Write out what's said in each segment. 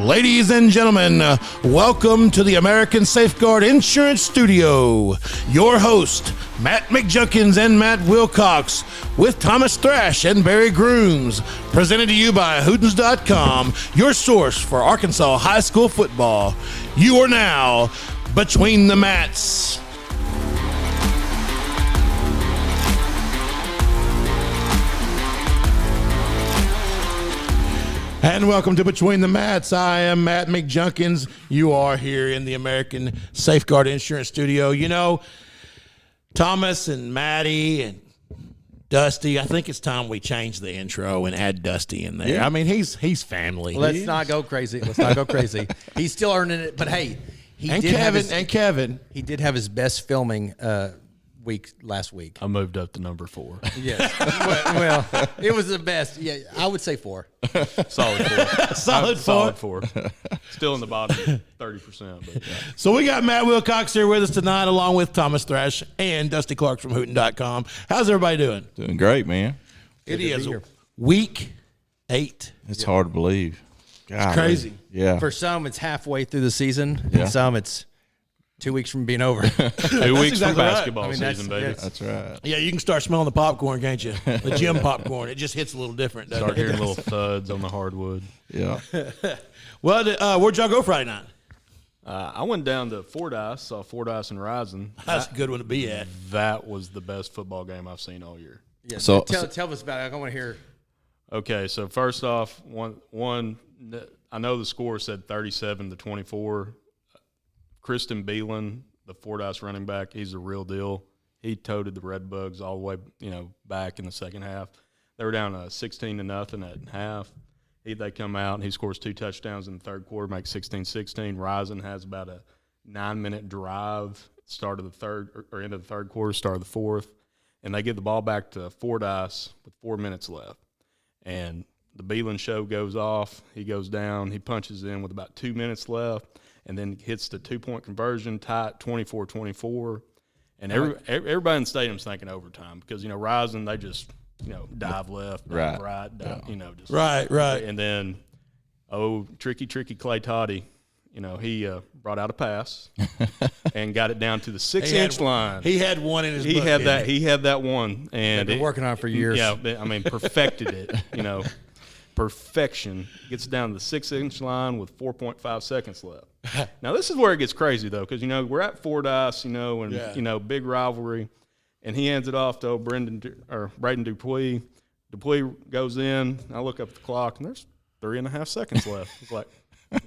Ladies and gentlemen, welcome to the American Safeguard Insurance Studio. Your host, Matt McJunkins and Matt Wilcox, with Thomas Thrash and Barry Grooms. Presented to you by Hootens.com, your source for Arkansas high school football. You are now Between the Mats. And welcome to Between the Mats. I am Matt McJunkins. You are here in the American Safeguard Insurance Studio. You know, Thomas and Maddie and Dusty, I think it's time we change the intro and add Dusty in there. Yeah. I mean, he's family. Let's not go crazy. He's still earning it, but hey, Kevin. He did have his best filming week last week. I moved up to number 4. Yes. well, it was the best. Yeah, I would say 4. Solid 4. Solid 4. Still in the bottom 30%. But yeah. So we got Matt Wilcox here with us tonight, along with Thomas Thrash and Dusty Clark from Hooten.com. How's everybody doing? Doing great, man. It is week 8. It's hard to believe. It's crazy. Yeah. For some, it's halfway through the season, and some it's 2 weeks from being over. 2 weeks exactly from basketball season, baby. That's right. Yeah, you can start smelling the popcorn, can't you? The gym popcorn. It just hits a little different, doesn't Start it? hearing little thuds on the hardwood. Yeah. Well, where'd y'all go Friday night? I went down to Fordyce, saw Fordyce and Rising. That's a good one to be at. That was the best football game I've seen all year. Yeah, so tell us about it. I want to hear. Okay, so first off, one I know the score said 37-24. Kristen Beelan, the Fordyce running back, he's the real deal. He toted the Redbugs all the way, back in the second half. They were down 16-0 at half. They come out and he scores 2 touchdowns in the third quarter, makes 16-16. Rising has about a 9-minute drive, start of the third or end of the third quarter, start of the fourth, and they give the ball back to Fordyce with 4 minutes left. And the Beelan show goes off. He goes down. He punches in with about 2 minutes left, and then hits the 2-point conversion, tight 24-24. And everybody in the stadium's thinking overtime because, Rising, they just, dive left, dive right, just. Right. And then, tricky Clay Toddy, he brought out a pass and got it down to the 6-inch line. He had one in his book, He had that one. And been working on it for years. Yeah, perfected it, perfection. Gets down to the 6-inch line with 4.5 seconds left. Now, this is where it gets crazy, though, because, we're at Fordyce, and, big rivalry. And he hands it off to Braden Dupuis. Dupuis goes in. I look up at the clock, and there's 3.5 seconds left. It's like,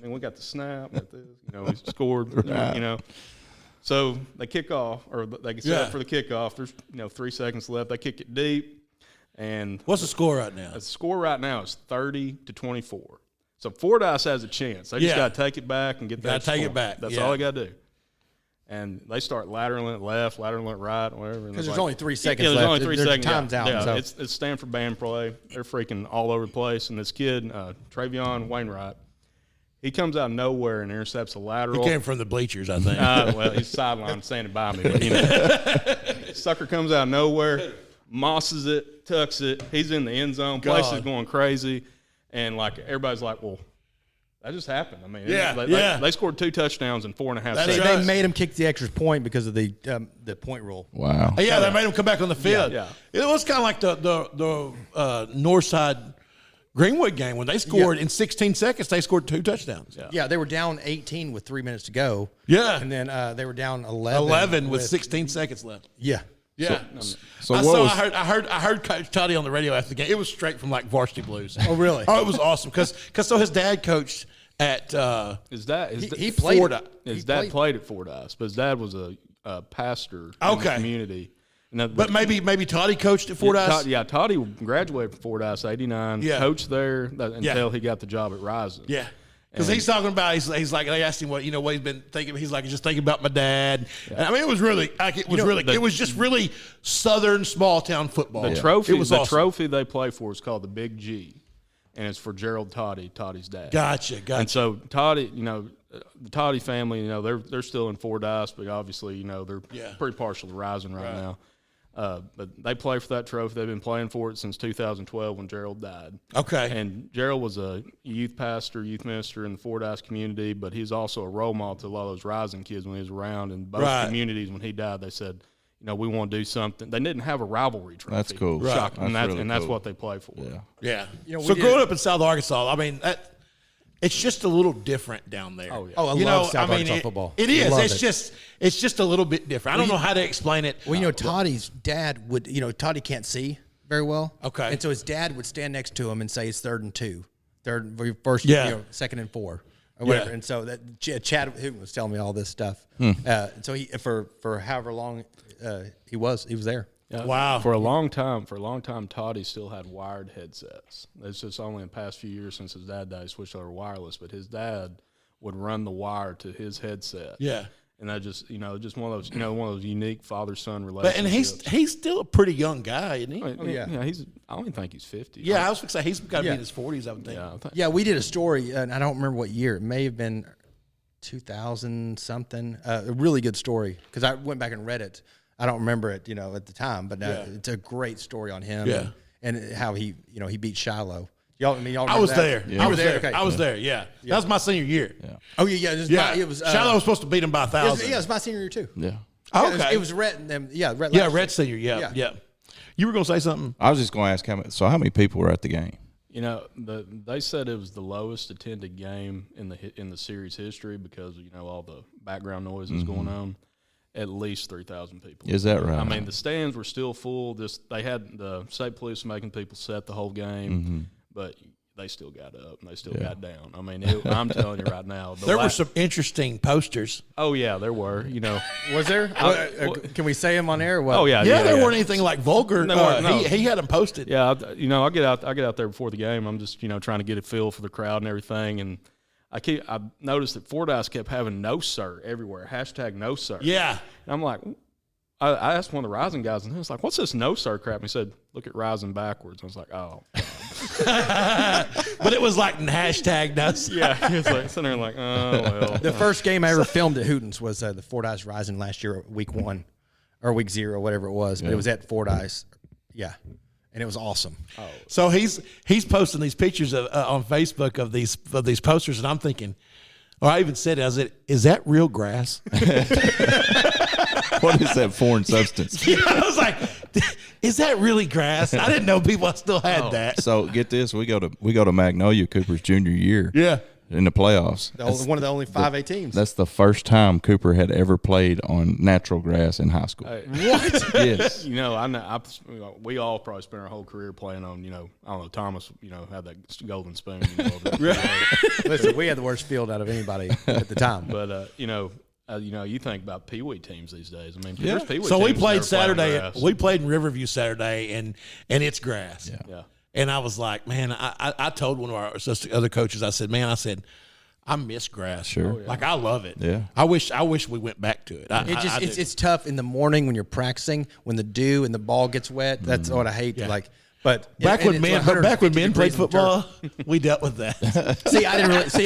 we got the snap. Got this, he scored, So they kick off, or they get set up for the kickoff. There's, 3 seconds left. They kick it deep. And what's the score right now? The score right now is 30-24. So Fordyce has a chance. They just got to take it back and get that. Got to take it back. That's all they got to do. And they start lateraling it left, lateraling it right, whatever. Because there's only 3 seconds left. There's only 3 seconds. Time's out. Yeah, so. it's Stanford band play. They're freaking all over the place. And this kid, Travion Wainwright, he comes out of nowhere and intercepts a lateral. He came from the bleachers, I think. Well, he's sidelined standing by me. But, sucker comes out of nowhere, mosses it, tucks it. He's in the end zone. Place is going crazy. And, everybody's like, well, that just happened. I mean, they scored 2 touchdowns in 4.5 seconds. They made him kick the extra point because of the point rule. Wow. Yeah, they made him come back on the field. Yeah. It was kind of like the Northside Greenwood game when they scored in 16 seconds. They scored 2 touchdowns. Yeah, they were down 18 with 3 minutes to go. Yeah, and then they were down 11. 11 with 16 seconds left. Yeah. Yeah. So I heard Coach Toddy on the radio after the game. It was straight from Varsity Blues. Oh, really? Oh, it was awesome because his dad coached at he played Fordyce. His dad played at Fordyce, but his dad was a pastor in the community. But maybe Toddy coached at Fordyce? Toddy graduated from Fordyce, 89, coached there until he got the job at Rising. Yeah. Because he's talking about, he's like, they asked him what he's been thinking. He's like, just thinking about my dad. Yeah. And I mean, it was really, it was just really Southern small town football. The trophy they play for is called the Big G, and it's for Gerald Toddy, Toddy's dad. Gotcha. And so Toddy, the Toddy family, they're still in Fordyce, but obviously, they're pretty partial to Rising right now. But they play for that trophy. They've been playing for it since 2012 when Gerald died. Okay. And Gerald was a youth pastor, youth minister in the Fordyce community, but he's also a role model to a lot of those rising kids when he was around. And both communities, when he died, they said, we want to do something. They didn't have a rivalry trophy. That's cool. Right. Shocking. That's And that's cool. what they play for. Yeah. we So did- growing up in South Arkansas, I mean, it's just a little different down there. Oh, yeah. Oh, I love South Arkansas football. It is. Love It's just a little bit different. I don't know how to explain it. Well, Toddy's dad would, Toddy can't see very well. Okay. And so his dad would stand next to him and say it's 3rd and 2, first, Yeah. 2nd and 4, or whatever. Yeah. And so that Chad who was telling me all this stuff. And so he for however long he was there. Yeah. Wow. For a long time, Toddy still had wired headsets. It's just only in the past few years since his dad died, he switched over to wireless. But his dad would run the wire to his headset. Yeah. And that just, just one of those, one of those unique father-son But relationships. and he's still a pretty young guy, isn't he? I mean, yeah. I don't even think he's 50. Yeah, I was going to say he's got to be Yeah. in his 40s, I would think. Yeah, I think, Yeah, we did a story, and I don't remember what year. It may have been 2000 something. A really good story because I went back and read it. I don't remember it, at the time, but it's a great story on him. Yeah. and how he, he beat Shiloh. Y'all, y'all I was remember there. that? I You were was there. Okay. I was there. Yeah. That was my senior year. Yeah. Oh yeah. Yeah. It was Shiloh was supposed to beat him by 1,000. it was my senior year too. Yeah. Oh, Yeah, okay. It was Rhett and them. Yeah, Rhett. Yeah, last Red Senior. Yeah, Yeah. yeah. You were going to say something? I was just going to ask how many people were at the game? they said it was the lowest attended game in the series history because all the background noises going on. At least 3,000 people. Is that right? I mean, the stands were still full. They had the state police making people set the whole game, but they still got up and they still got down. I mean, I'm telling you right now, There were some interesting posters. Oh yeah, there were. Was there? Can we say him on air? Or what? Oh yeah, Yeah, there weren't anything like vulgar. There weren't, no. He had them posted. Yeah, I get out there before the game. I'm just trying to get a feel for the crowd and everything, and I noticed that Fordyce kept having "no sir" everywhere. # no sir. Yeah. And I'm like, I asked one of the Rising guys, and he was like, "What's this no sir crap?" And he said, "Look at Rising backwards." I was like, "Oh." But it was like # no. Yeah, he was like sitting there like, "Oh well." The first game I ever filmed at Hooten's was the Fordyce Rising last year, week 1 or week 0, whatever it was. But it was at Fordyce. Yeah. And it was awesome. So he's posting these pictures on Facebook of these posters, and I'm thinking, or I even said, is that real grass? What is that foreign substance? I was like, is that really grass? I didn't know people still had that. So get this, we go to Magnolia Cooper's junior year. Yeah. In the playoffs. One of the only 5A teams. That's the first time Cooper had ever played on natural grass in high school. Hey, Yes. I know. We all probably spent our whole career playing on. I don't know. Thomas, had that golden spoon. Listen, we had the worst field out of anybody at the time. But you think about Pee Wee teams these days. I mean, Yeah. there's Pee Wee So we teams played that never play on Saturday. grass. We played in Riverview Saturday, and it's grass. Yeah. And I was like, man, I told one of our other coaches, I said, I miss grass. Sure. Like I love it. Yeah. I wish we went back to it. It's tough in the morning when you're practicing, when the dew and the ball gets wet. That's what I hate. Yeah. But back when men 150 played degrees in the football, we dealt with that.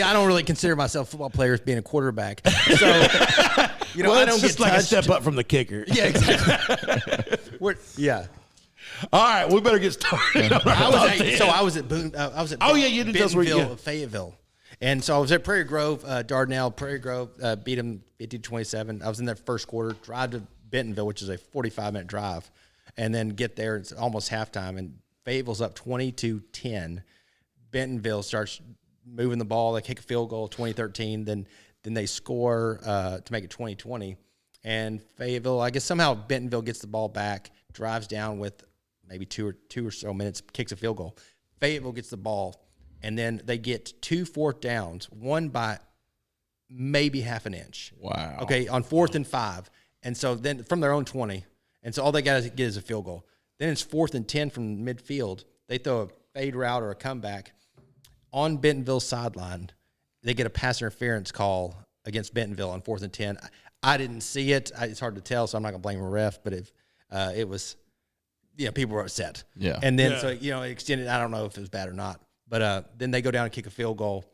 I don't really consider myself a football player as being a quarterback. So, I Well, don't it's just get like touched. a step up from the kicker. Yeah, exactly. Yeah. All right, we better get started. I was at Boone. I was at Oh, yeah, you didn't tell us where you- Bentonville, Fayetteville. And so I was at Prairie Grove, Dardanelle. Prairie Grove beat them 50-27. I was in their first quarter, drive to Bentonville, which is a 45-minute drive, and then get there. It's almost halftime, and Fayetteville's up 20-10. Bentonville starts moving the ball. They kick a field goal, 2013. Then they score to make it 20-20. And Fayetteville, I guess somehow Bentonville gets the ball back, drives down with maybe two or so minutes, kicks a field goal. Fayetteville gets the ball, and then they get 2 4th downs, one by maybe half an inch. Wow. Okay, on 4th and 5. And so then from their own 20. And so all they got to get is a field goal. Then it's 4th and 10 from midfield. They throw a fade route or a comeback on Bentonville's sideline. They get a pass interference call against Bentonville on 4th and 10. I didn't see it. It's hard to tell, so I'm not going to blame a ref. But it was, people were upset. Yeah. And then so it extended. I don't know if it was bad or not. But then they go down and kick a field goal,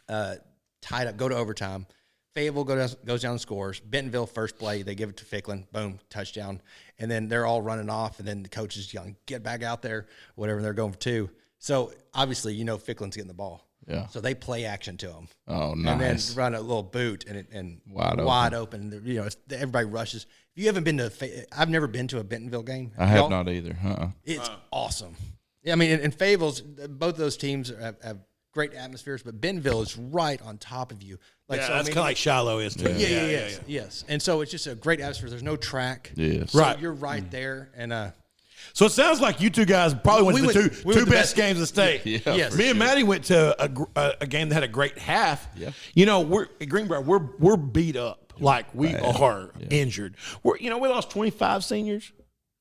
tied up, go to overtime. Fayetteville goes down and scores. Bentonville first play, they give it to Ficklin, boom, touchdown, and then they're all running off, and then the coach is yelling, "Get back out there!" Whatever, and they're going for 2. So obviously, Ficklin's getting the ball. Yeah. So they play action to him. Oh, nice. And then run a little boot and Wide open. Everybody rushes. If you haven't been I've never been to a Bentonville game. I have not either. It's awesome. Yeah, I mean, in Fayetteville's, both of those teams have great atmospheres, but Bentonville is right on top of you. That's kind of like Shiloh is too. Yes. And so it's just a great atmosphere. There's no track. Yes. So you're right there. And so it sounds like you two guys probably went to the two best games of state. Yeah, yes. Me and Maddie went to a game that had a great half. Yeah. We're at Greenbrier. We're beat up, like we are injured. We lost 25 seniors.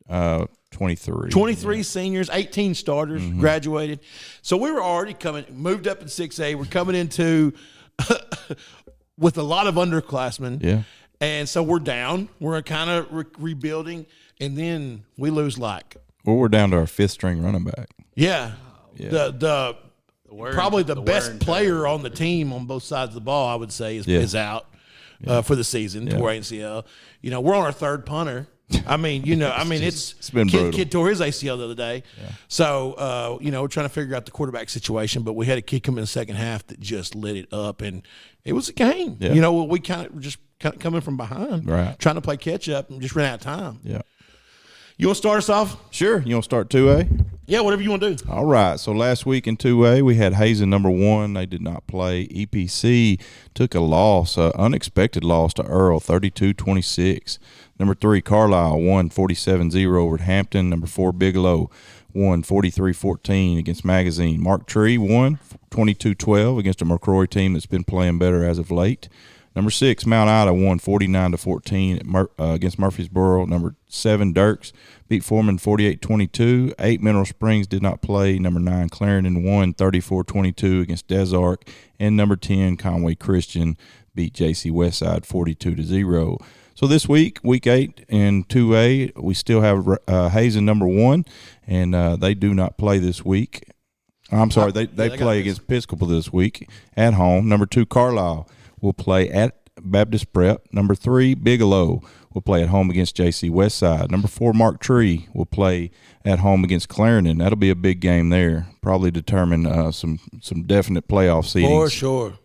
23. 23 seniors, 18 starters graduated. So we were already moved up in 6A. We're coming into with a lot of underclassmen. Yeah. And so we're down. We're kind of rebuilding. And then we lose Well, we're down to our 5th string running back. Yeah. The probably the best player tear. on the team on both sides of the ball, I would say, is out for the season, tore ACL. We're on our 3rd punter. I mean, it's been brutal. Kid tore his ACL the other day. Yeah. So, we're trying to figure out the quarterback situation, but we had a kid come in the second half that just lit it up, and it was a game. Yeah. We kind of coming from behind, right, trying to play catch up, and just ran out of time. Yeah. You want to start us off? Sure. You want to start 2A? Yeah, whatever you want to do. All right. So last week in 2A, we had Hazen number 1. They did not play. EPC took a loss, unexpected loss to Earl, 32-26. Number 3, Carlisle won 47-0 over at Hampton. Number 4, Bigelow won 43-14 against Magazine. Mark Tree won 22-12 against a McCrory team that's been playing better as of late. Number 6, Mount Ida won 49-14 against Murfreesboro. Number 7, Dirks beat Foreman 48-22. 8, Mineral Springs did not play. Number 9, Clarendon won 34-22 against Des Arc. And number 10, Conway Christian beat JC Westside 42-0. So this week, week 8 in 2A, we still have Hazen number 1, and they do not play this week. I'm sorry, they play against Episcopal this week at home. Number 2, Carlisle will play at Baptist Prep. Number 3, Bigelow will play at home against JC Westside. Number 4, Mark Tree will play at home against Clarendon. That'll be a big game there. Probably determine some definite playoff seedings. For sure.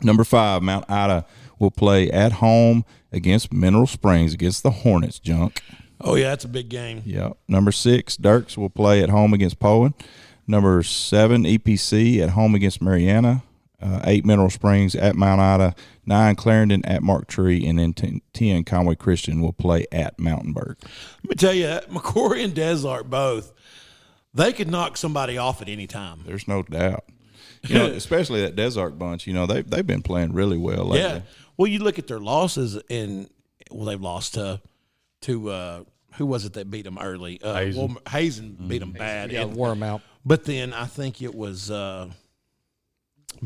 Number 5, Mount Ida will play at home against Mineral Springs, against the Hornets, Junk. Oh, yeah, that's a big game. Yeah. Number 6, Dirks will play at home against Poen. Number 7, EPC at home against Mariana. 8, Mineral Springs at Mount Ida. 9, Clarendon at Mark Tree. And then 10, Conway Christian will play at Mountainburg. Let me tell you, McCrory and Des Arc both, they could knock somebody off at any time. There's no doubt. Especially that Des Arc bunch, they've been playing really well lately. Yeah. Well, you look at their losses, and they've lost to who was it that beat them early? Hazen. Hazen beat them bad. Yeah, wore them out. But then I think it was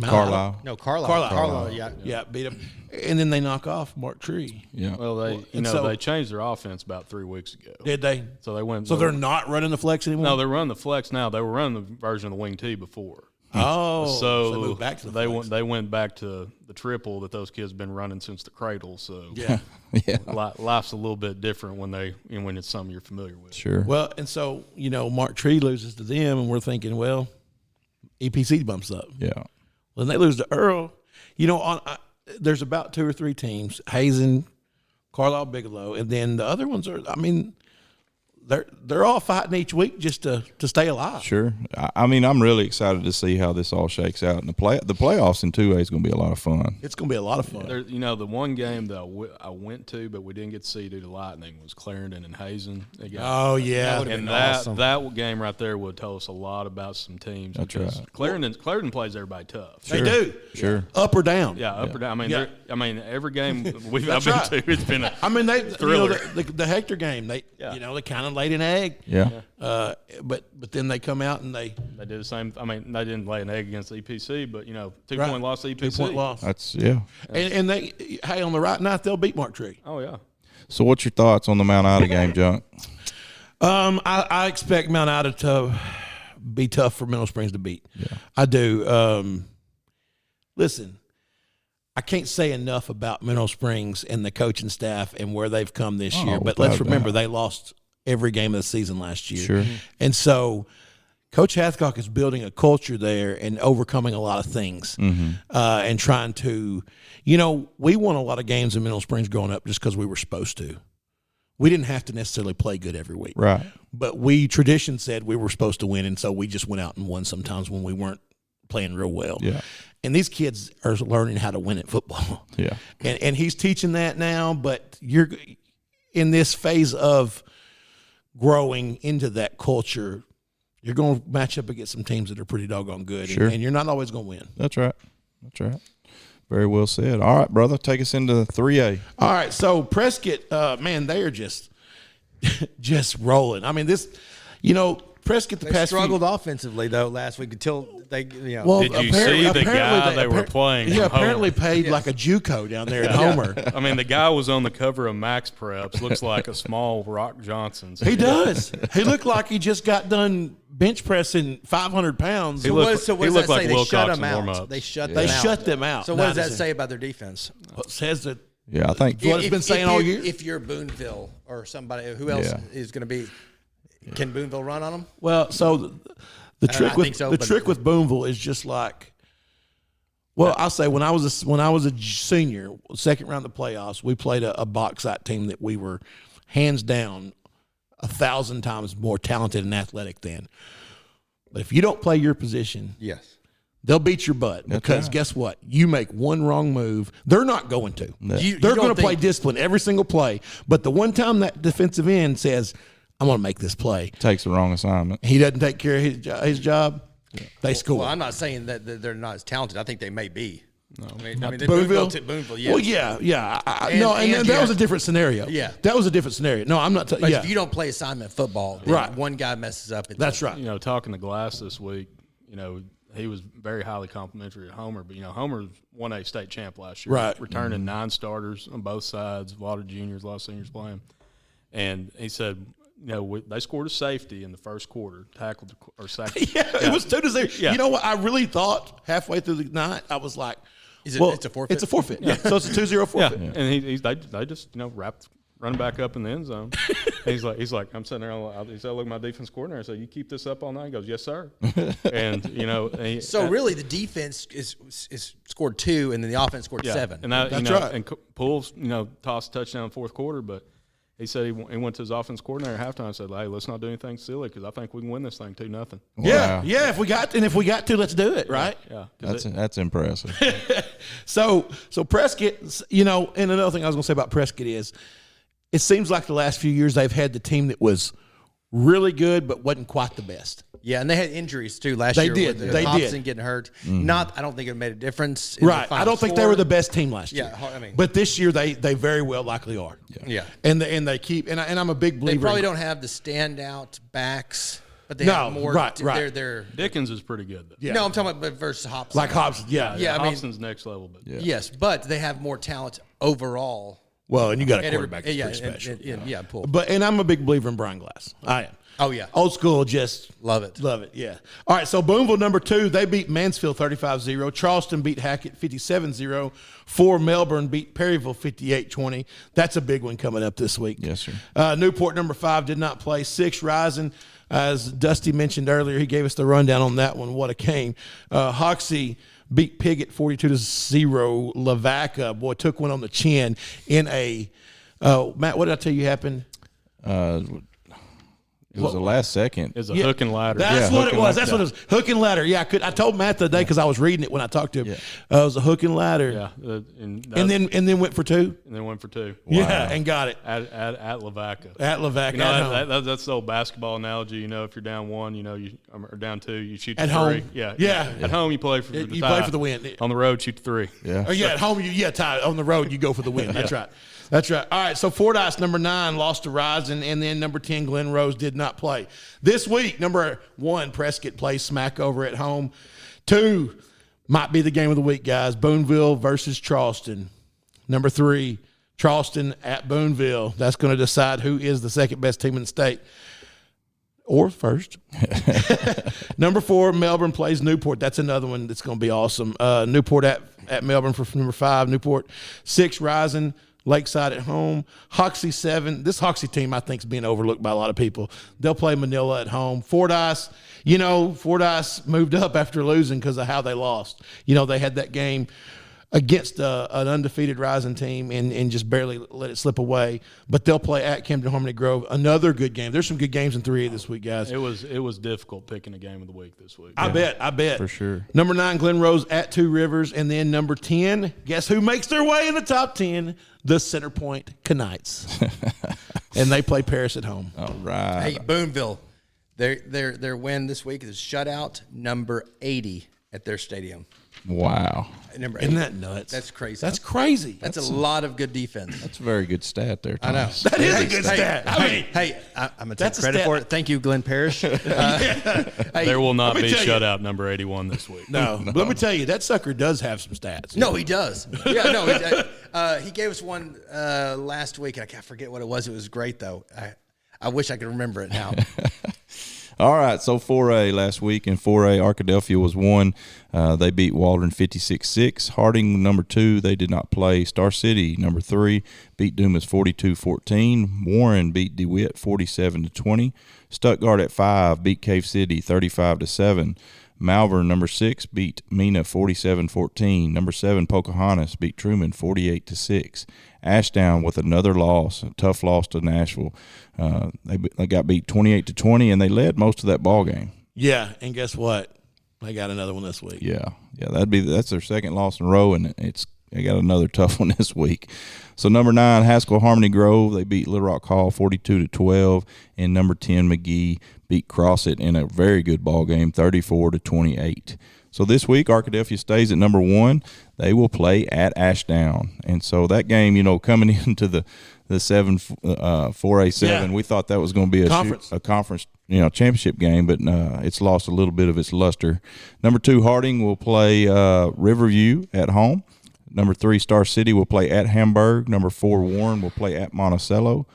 Carlisle. No, Carlisle. Yeah, beat them. And then they knock off Mark Tree. Yeah. Well, they changed their offense about 3 weeks ago. Did they? So they went. So they're not running the flex anymore? No, they're running the flex now. They were running the version of the wing T before. Oh, so they moved back to the they flex. they went back to the triple that those kids been running since the cradle. So yeah, Yeah. life's a little bit different when it's something you're familiar with. Sure. Well, and so Mark Tree loses to them, and we're thinking, well, EPC bumps up. Yeah. When they lose to Earl, there's about 2 or 3 teams: Hazen, Carlisle, Bigelow, and then the other ones are. I mean, they're all fighting each week just to stay alive. Sure. I'm really excited to see how this all shakes out. And the playoffs in 2A is going to be a lot of fun. It's going to be a lot of fun. The one game that I went to, but we didn't get to see due to lightning, was Clarendon and Hazen. Oh, yeah. That game right there would tell us a lot about some teams. That's because right. Clarendon plays everybody tough. They do. Sure. Up or down. Yeah, up or down. Every game I've been right. to, it's been a thriller. thriller. The Hector game, they kind of laid an egg. Yeah. But then they come out and they did the same. They didn't lay an egg against EPC, but 2-point loss to EPC. 2-point loss. That's And they on the right night they'll beat Mark Tree. Oh yeah. So what's your thoughts on the Mount Ida game, Junk? I expect Mount Ida to be tough for Mineral Springs to beat. Yeah. I do. Listen, I can't say enough about Mineral Springs and the coaching staff and where they've come this year. But without let's remember, doubt. they lost every game of the season last year. Sure. And so Coach Hathcock is building a culture there and overcoming a lot of things and trying to, we won a lot of games in Mineral Springs growing up just because we were supposed to. We didn't have to necessarily play good every week. Right. But tradition said we were supposed to win, and so we just went out and won sometimes when we weren't playing real well. Yeah. And these kids are learning how to win at football. Yeah. And he's teaching that now, but you're in this phase of growing into that culture. You're going to match up against some teams that are pretty doggone good, Sure. and you're not always going to win. That's right. Very well said. All right, brother, take us into 3A. All right, so Prescott, man, they are just rolling. I mean, Prescott They struggled offensively though last week until they, Well, Did you see the guy they were playing? Yeah, at Homer? apparently paid like a JUCO down there at Homer. I mean, the guy was on the cover of Max Preps. Looks like a small Rock Johnson. He does. He looked like he just got done bench pressing 500 pounds. He looked so what does like that say? They Wilcox shut in them out. warm-ups. They shut them out. So what does that say about their defense? It says that Yeah, I think what it's been saying all year. If you're Boonville or somebody, who else is going to be? Can Boonville run on them? Well, so the trick with Boonville is just like, well, I'll say when I was a senior, second round of the playoffs, we played a bauxite team that we were hands down 1,000 times more talented and athletic than. But if you don't play your position, Yes. they'll beat your butt because guess what? You make one wrong move, they're not going to. They're going to play discipline every single play. But the one time that defensive end says, I'm going to make this play, takes the wrong assignment. he doesn't take care of his job, they score. Well, I'm not saying that they're not as talented. I think they may be. No, I mean Boonville? Boonville, yes. Well, yeah. And That was a different scenario. Yeah. That was a different scenario. No, I'm not. But if you don't play assignment football, then Right. one guy messes up. That's right. Talking to Glass this week, he was very highly complimentary at Homer. But, Homer won a state champ last year. Right. Returning 9 starters on both sides, a lot of juniors, a lot of seniors playing. And he said, they scored a safety in the first quarter, tackled or sacked. It was 2-0. Yeah. You know what? I really thought halfway through the night, I was like, it's a forfeit? It's a forfeit. Yeah. So it's a 2-0 forfeit. Yeah. And they just wrapped running back up in the end zone. he's like I'm sitting there. He said, "Look, my defense coordinator." I said, "You keep this up all night?" He goes, "Yes, sir." And so really, the defense is scored 2, and then the offense scored 7. And That's right. And Pools, tossed a touchdown in the fourth quarter, but he said he went to his offense coordinator at halftime and said, "Hey, let's not do anything silly because I think we can win this thing 2-0." Yeah. If we got to, let's do it. Right. Yeah. That's impressive. So Prescott, and another thing I was going to say about Prescott is, it seems like the last few years they've had the team that was really good but wasn't quite the best. Yeah, and they had injuries too last They year. did. With They Hobson did. getting hurt. Mm-hmm. I don't think it made a difference. In Right. the I don't think they were the best team last year. Yeah, I mean, but this year they very well likely are. Yeah. And they keep and I'm a big believer. They probably in, don't have the standout backs, but they No, have more. right. They're Dickens is pretty good though. Yeah. No, I'm talking about versus Hobson. like Hobson. Yeah. Yeah, I mean- Hobson's next level, but Yes, but they have more talent overall. Well, and you got a And quarterback that's pretty special. Yeah, Poole. And I'm a big believer in Brian Glass. I am. Oh, yeah. Old school, just Love it. Love it, yeah. All right, so Boonville, number 2, they beat Mansfield 35-0. Charleston beat Hackett 57-0. Melbourne beat Perryville 58-20. That's a big one coming up this week. Yes, sir. Newport, number 5, did not play. 6, Rising. As Dusty mentioned earlier, he gave us the rundown on that one. What a game. Hoxie beat Piggott 42-0. Lavaca, boy, took one on the chin in a Matt, what did I tell you happened? It was the last second. it's a hook and ladder. That's Yeah, what hook it and was. ladder. That's what it was. Hook and ladder. Yeah, I told Matt the other day because I was reading it when I talked to him. Yeah. It was a hook and ladder. Yeah, And then went for 2. and then went for 2. Yeah, and got it At Lavaca. at Lavaca. at home. That's the old basketball analogy. If you're down 1, or down 2, you shoot At the home. 3. Yeah. Yeah. At home, you play for the You tie. play for the win. On the road, shoot the 3. Yeah. Oh, yeah, at home, Ty. On the road, you go for the win. That's right. That's right. All right, so Fordyce, number 9, lost to Rising, and then number 10, Glen Rose, did not play. This week, number 1, Prescott plays smack over at home. 2, might be the game of the week, guys. Boonville versus Charleston. Number 3, Charleston at Boonville. That's going to decide who is the second best team in the state. or first. Number 4, Melbourne plays Newport. That's another one that's going to be awesome. Newport at Melbourne for number 5. Newport 6, Rising. Lakeside at home. Hoxie 7. This Hoxie team, I think, is being overlooked by a lot of people. They'll play Manila at home. Fordyce, Fordyce moved up after losing because of how they lost. They had that game against an undefeated Rising team and just barely let it slip away. But they'll play at Camden Harmony Grove. Another good game. There's some good games in 3A this week, guys. It was difficult picking a game of the week this week. I bet. For sure. Number 9, Glen Rose at Two Rivers. And then number 10, guess who makes their way in the top 10? The Center Point Knights. And they play Paris at home. All right. Hey, Boonville, their win this week is shutout number 80 at their stadium. Wow. Number Isn't 80. that nuts? That's crazy. That's crazy. That's a lot of good defense. That's a very good stat there, Thomas. That is a good stat. I'm going to take That's a credit stat. for it. Thank you, Glenn Parrish. There will not be shutout number 81 this week. No. But let me tell you, that sucker does have some stats. No, he does. Yeah, no. He gave us one last week, and I can't forget what it was. It was great, though. I wish I could remember it now. All right, so 4A last week. In 4A, Arkadelphia was 1. They beat Waldron 56-6. Harding, number 2, they did not play. Star City, number 3, beat Dumas 42-14. Warren beat DeWitt 47-20. Stuttgart at 5 beat Cave City 35-7. Malvern, number 6, beat Mena 47-14. Number 7, Pocahontas beat Truman 48-6. Ashdown with another loss, a tough loss to Nashville. They got beat 28-20, and they led most of that ball game. Yeah, and guess what? They got another one this week. Yeah, that's their second loss in a row, and they got another tough one this week. So number 9, Haskell Harmony Grove, they beat Little Rock Hall 42-12, and number 10, McGee beat Crossett in a very good ball game 34-28. So this week, Arkadelphia stays at number 1. They will play at Ashdown, and so that game, coming into the 4A7, Yeah. we thought that was going to be a conference championship game, but it's lost a little bit of its luster. Number 2, Harding will play Riverview at home. Number 3, Star City will play at Hamburg. Number 4, Warren will play at Monticello.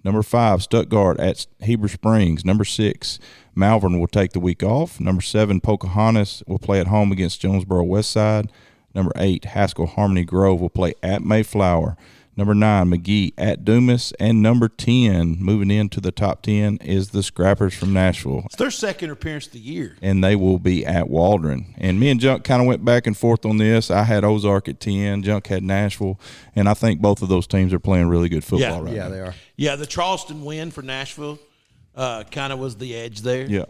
Number 5, Stuttgart at Heber Springs. Number 6, Malvern will take the week off. Number 7, Pocahontas will play at home against Jonesboro Westside. Number 8, Haskell Harmony Grove will play at Mayflower. Number 9, McGee at Dumas. And number 10, moving into the top 10, is the Scrappers from Nashville. It's their second appearance of the year. And they will be at Waldron. And me and Junk kind of went back and forth on this. I had Ozark at 10. Junk had Nashville. And I think both of those teams are playing really good football right now. Yeah, they are. Yeah, the Charleston win for Nashville kind of was the edge there. Yeah.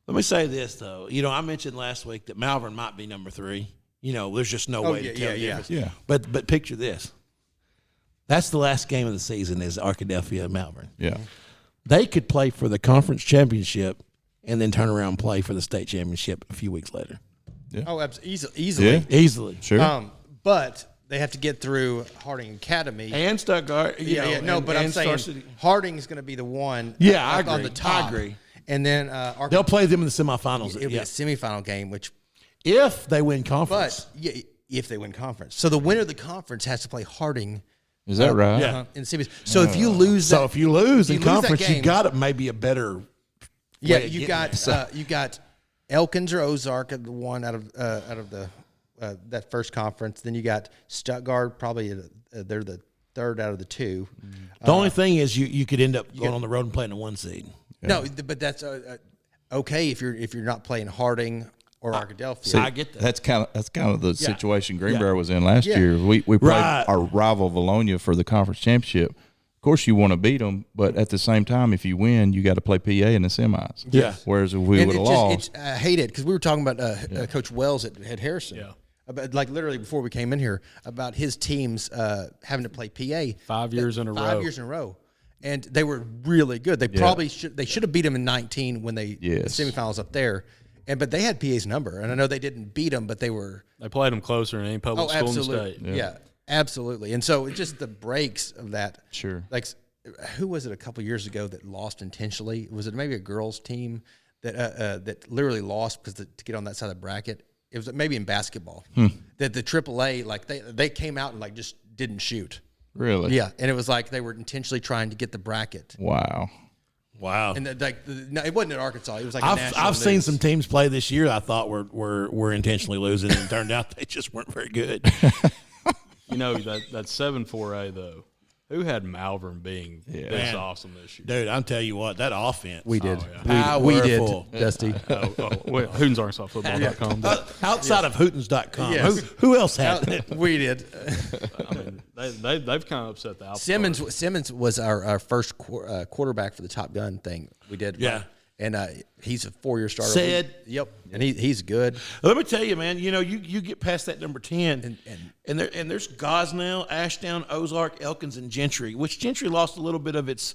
Let me say this, though. I mentioned last week that Malvern might be number 3. There's just no way to tell the difference. Yeah. But picture this. That's the last game of the season is Arkadelphia and Malvern. Yeah. They could play for the conference championship and then turn around and play for the state championship a few weeks later. Yeah. Oh, easily. Yeah. Easily. Sure. But they have to get through Harding Academy. And Stuttgart. But I'm saying Harding's going to be the one I agree. on the top. I agree. And then They'll play them in the semifinals. it'll be a semifinal game, which if they win conference. if they win conference. So the winner of the conference has to play Harding. Is that right? Yeah. In the semis. So if you lose that, if you lose in lose that conference, game, you got maybe a better yeah, way of you getting got you got Elkins or Ozark at the one out of the that first conference. Then you got Stuttgart, probably they're the third out of the 2. The only thing is you could end up going on the road and playing a 1 seed. Yeah. No, but that's okay if you're not playing Harding or Arkadelphia. I get that. That's kind of the situation Greenbrier was in last year. We played our rival Valonia for the conference championship. Of course, you want to beat them, but at the same time, if you win, you got to play PA in the semis. Yeah. Whereas if we would have lost, I hate it because we were talking about Coach Wells at Harrison. Yeah. About, literally before we came in here, about his teams having to play PA 5 years in a row. 5 years in a row. And they were really good. They probably should have beat them in 19 when the semifinals up there. But they had PA's number, and I know they didn't beat them, but they played them closer in any public school in the state. Yeah, absolutely. And so it's just the breaks of that. Sure. Like, who was it a couple years ago that lost intentionally? Was it maybe a girls' team that literally lost because to get on that side of the bracket? It was maybe in basketball that the AAA they came out and just didn't shoot. really, Yeah, and it was like they were intentionally trying to get the bracket. wow. Wow. And no, it wasn't at Arkansas. It was like a national I've seen news. some teams play this year I thought were intentionally losing, and it turned out they just weren't very good. You know, that 7-4A, though, who had Malvern being this Man. awesome this year? Dude, I'm telling you what, that offense. We did. yeah. We did, Powerful. Dusty. Wait, HootensArkansasFootball.com. Outside of Hootens.com. Yes. Who else had it? We did. I mean, they've kind of upset the apple Simmons was our first quarterback for the Top Gun thing we did. Yeah. And he's a 4-year starter. Said. Yep. And he's good. Let me tell you, man. You know, you get past that number 10, and there's Gosnell, Ashdown, Ozark, Elkins, and Gentry. Which Gentry lost a little bit of its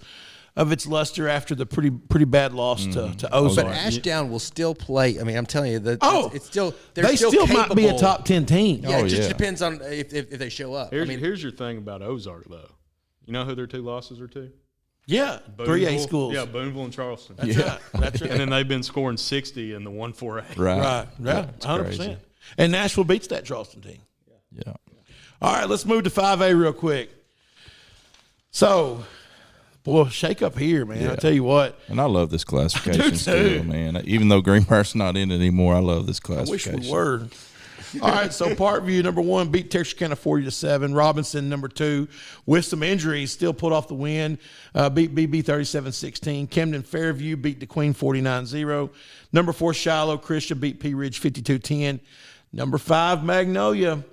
luster after the pretty bad loss to Ozark. But Ashdown will still play. I mean, I'm telling you that it's still they still might be a top 10 team. Yeah, it just depends on if they show up. Here's your thing about Ozark, though. You know who their 2 losses are to? Yeah, 3A schools. Yeah, Booneville and Charleston. That's right. That's right. And then they've been scoring 60 in the 1-4A. Right. Yeah, 100%. And Nashville beats that Charleston team. Yeah. All right, let's move to 5A real quick. So, boy, shake up here, man. I'll tell you what. And I love this classification too. still, man. Even though Greenbrier's not in it anymore, I love this I wish classification. we were. All right, so Parkview, number 1, beat Texarkana 40-7. Robinson, number 2, with some injuries, still pulled off the win. Beat BB 37-16. Camden Fairview beat DeQueen 49-0. Number 4, Shiloh Christian beat Pea Ridge 52-10. Number 5, Magnolia.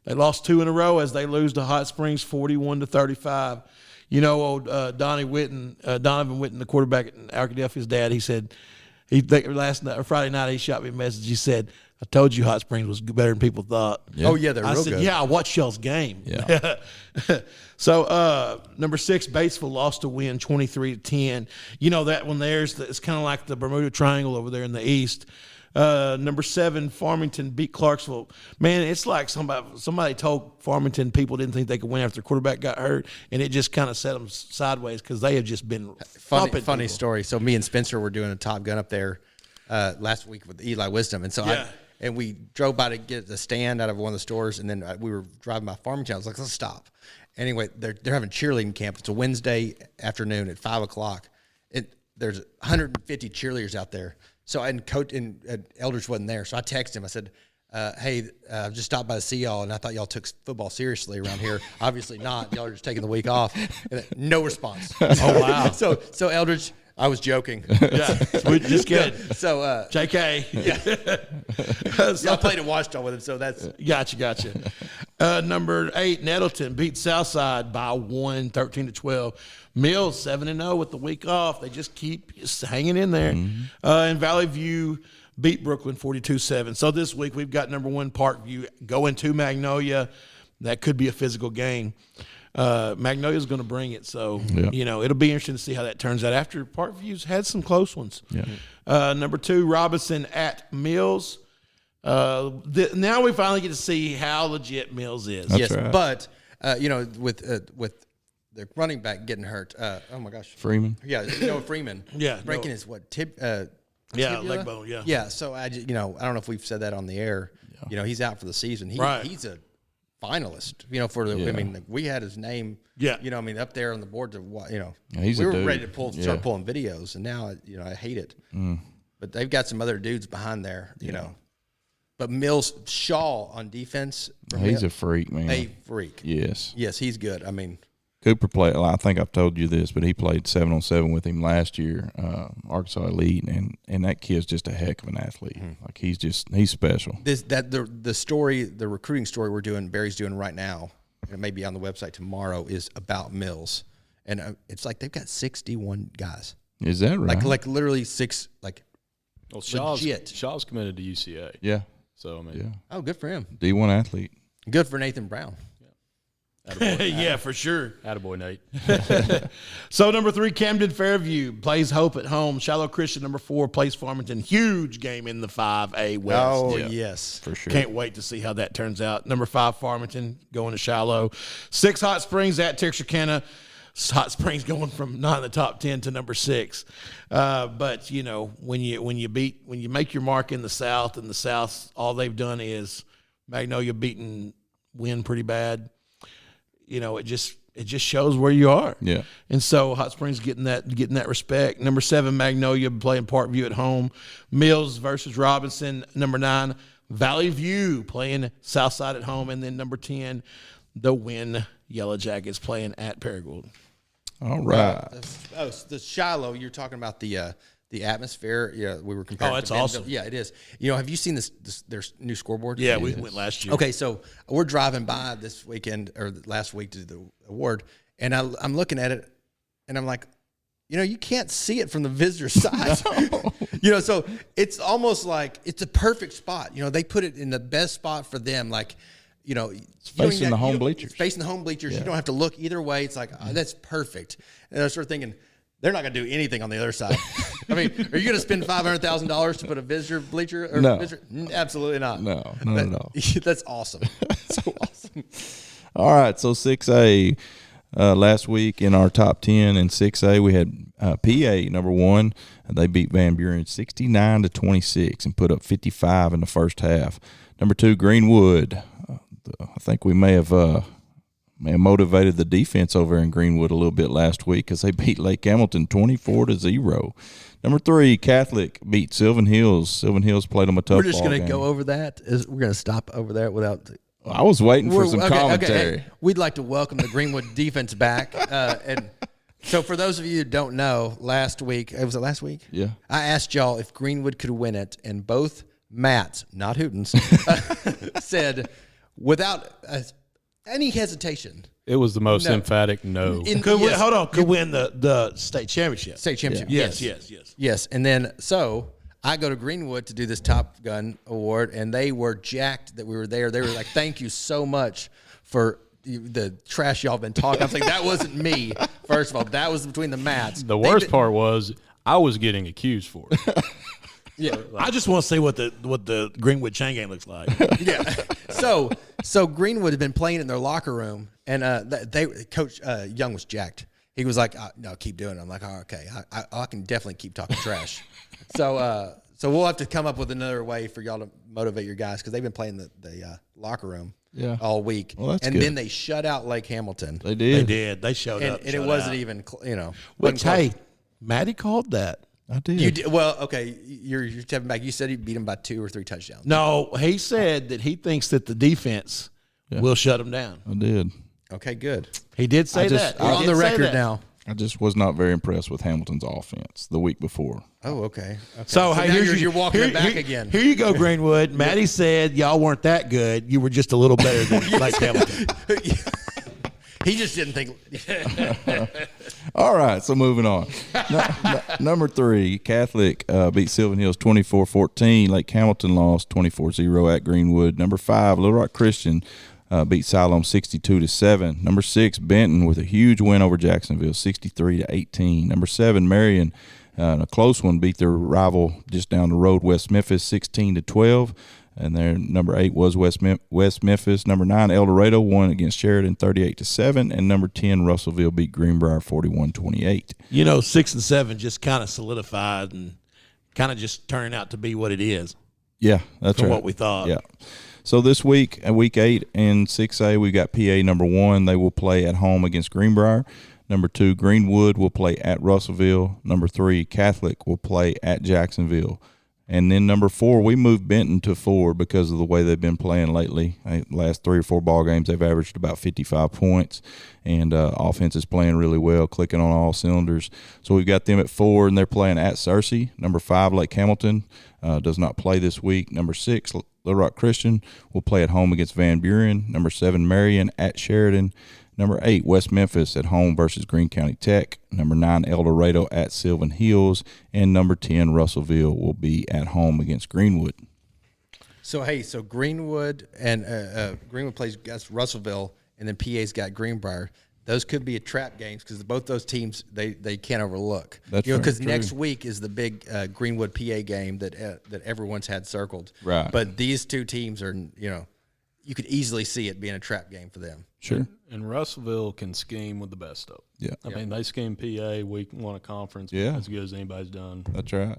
They lost 2 in a row as they lose to Hot Springs 41-35. You know, old Donovan Witten, the quarterback at Arkadelphia, his dad, he said, Friday night he shot me a message. He said, I told you Hot Springs was better than people thought. Yeah. Oh, yeah, they're real good. Yeah, I watched y'all's game. Yeah. So, number 6, Batesville lost to win 23-10. You know, that one there's it's kind of like the Bermuda Triangle over there in the east. Number 7, Farmington beat Clarksville. Man, it's like somebody told Farmington people didn't think they could win after their quarterback got hurt, and it just kind of set them sideways because they have just been funny people. story. So me and Spencer were doing a Top Gun up there last week with Eli Wisdom, and so and we drove by to get the stand out of one of the stores, and then we were driving by Farmington. I was like, let's stop. Anyway, they're having cheerleading camp. It's a Wednesday afternoon at 5:00. There's 150 cheerleaders out there. So Coach and Eldridge wasn't there, so I texted him. I said, "Hey, I just stopped by to see y'all, and I thought y'all took football seriously around here. Obviously not. Y'all are just taking the week off." And no response. Oh wow! So Eldridge, I was joking. Yeah, we just kidding. So JK. Yeah, I played at Washington with him, so that's gotcha. Number 8, Nettleton beat Southside by 1, 13-12. Mills 7-0 with the week off. They just keep hanging in there. And Valley View beat Brooklyn 42-7. So this week we've got number 1 Parkview going to Magnolia. That could be a physical game. Magnolia's going to bring it, so you know it'll be interesting to see how that turns out. After Parkview's had some close ones. Yeah. Number 2, Robinson at Mills. Now we finally get to see how legit Mills is. That's yes, right. but you know, with the running back getting hurt. Oh my gosh, Freeman. Yeah, Freeman. Yeah, breaking his tibia, leg bone. Yeah, yeah. So I don't know if we've said that on the air. Yeah. You know, he's out for the season. He's a finalist. You know, for the I mean, like, we had his name. Yeah, you know, I mean, up there on the board to you know, he's we a were dude. ready to start pulling videos, and now you know I hate it. But they've got some other dudes behind there. You know. But Shaw on defense. He's a freak, man. A freak. Yes, he's good. I mean, Cooper played. I think I've told you this, but he played 7-on-7 with him last year, Arkansas Elite, and that kid's just a heck of an athlete. Like he's special. The recruiting story Barry's doing right now, and it may be on the website tomorrow, is about Mills, and it's like they've got 61 guys. Is that right? Like literally 6 like. Well, legit. Shaw's committed to UCA. Yeah. So I mean, oh, good for him. D1 athlete. Good for Nathan Brown. Yeah, for sure. Attaboy, Nate. So number 3, Camden Fairview plays Hope at home. Shiloh Christian, number 4, plays Farmington. Huge game in the 5A West. Oh, yes. For sure. Can't wait to see how that turns out. Number 5, Farmington going to Shiloh. 6, Hot Springs at Texarkana. Hot Springs going from not in the top 10 to number 6. But you know, when you make your mark in the South, and the South, all they've done is Magnolia win pretty bad. You know, it just it just shows where you are. Yeah. And so Hot Springs getting that respect. Number 7, Magnolia playing Parkview at home. Mills versus Robinson. Number 9, Valley View playing Southside at home. And then number 10, the Win Yellow Jackets playing at Paragould. All right. The Shiloh, you're talking about the atmosphere. Yeah, we were comparing. Oh, that's to Bentonville. awesome. Yeah, it is. You know, have you seen this their new scoreboard? Yeah, we went last year. Okay, so we're driving by this weekend or last week to the award, and I'm looking at it, and I'm like, you know, you can't see it from the visitor side. You know, so it's almost like it's a perfect spot. You know, they put it in the best spot for them. Like, you know, it's facing the home bleachers. It's facing the home bleachers. Yeah. You don't have to look either way. It's like, oh, that's perfect. And I started thinking, they're not going to do anything on the other side. I mean, are you going to spend $500,000 to put a visitor bleacher? Or No. visitor? Absolutely not. No, not at all. That's awesome. So awesome. All right, so 6A, last week in our top 10 in 6A, we had PA, number 1. They beat Van Buren 69-26 and put up 55 in the first half. Number 2, Greenwood. I think we may have motivated the defense over in Greenwood a little bit last week because they beat Lake Hamilton 24-0. Number 3, Catholic beat Sylvan Hills. Sylvan Hills played them a tough ball game. We're just going to go over that. We're going to stop over there without. I was waiting for some commentary. Okay. Hey, we'd like to welcome the Greenwood defense back. And so for those of you who don't know, last week, was it last week? Yeah. I asked y'all if Greenwood could win it, and both Matts, not Hootens, said without any hesitation. It was the most emphatic no. Could win the state championship. State championship. Yeah. Yes. And then so I go to Greenwood to do this Top Gun award, and they were jacked that we were there. They were like, "Thank you so much for the trash y'all been talking." I was like, "That wasn't me. First of all, that was between the mats." The worst part was I was getting accused for it. Yeah, I just want to see what the Greenwood chain game looks like. yeah. So Greenwood had been playing in their locker room, and Coach Young was jacked. He was like, "No, keep doing it." I'm like, "Oh, okay, I can definitely keep talking trash." So we'll have to come up with another way for y'all to motivate your guys because they've been playing the locker room all week. Well, that's and good. Then they shut out Lake Hamilton. They did. They showed up. And it wasn't even, Which, hey, Matty called that. I did. You did, well, okay, you're stepping back. You said he beat him by 2 or 3 touchdowns. No, he said that he thinks that the defense will shut him down. I did. Okay, good. He did say that. We're on the record now. I just was not very impressed with Hamilton's offense the week before. Oh, okay. So hey, you're walking it back again. Here you go, Greenwood. Matty said y'all weren't that good. You were just a little better than Lake Hamilton. He just didn't think. All right, so moving on. Number 3, Catholic beat Sylvan Hills 24-14. Lake Hamilton lost 24-0 at Greenwood. Number 5, Little Rock Christian beat Siloam 62-7. Number 6, Benton with a huge win over Jacksonville 63-18. Number 7, Marion, a close one, beat their rival just down the road, West Memphis 16-12. And their number 8 was West Memphis. Number 9, El Dorado won against Sheridan 38-7, and number 10, Russellville beat Greenbrier 41-28. 6 and 7 just kind of solidified and kind of just turned out to be what it is. Yeah, that's from right. what we thought. Yeah. So this week, week 8 in 6A, we got PA number 1. They will play at home against Greenbrier. Number 2, Greenwood will play at Russellville. Number 3, Catholic will play at Jacksonville. And then number 4, we moved Benton to 4 because of the way they've been playing lately. Last 3 or 4 ball games, they've averaged about 55 points, and offense is playing really well, clicking on all cylinders. So we've got them at 4, and they're playing at Searcy. Number 5, Lake Hamilton, does not play this week. Number 6, Little Rock Christian will play at home against Van Buren. Number 7, Marion at Sheridan. Number 8, West Memphis at home versus Greene County Tech. Number 9, El Dorado at Sylvan Hills. And number 10, Russellville will be at home against Greenwood. So Greenwood and Greenwood plays against Russellville, and then PA's got Greenbrier. Those could be a trap games because both those teams they can't overlook. That's because next week is the big Greenwood PA game that everyone's had circled. Right. But these two teams are you could easily see it being a trap game for them. Sure. And Russellville can scheme with the best of them. Yeah. I mean, they scheme PA. We won a conference as good as anybody's done. That's right.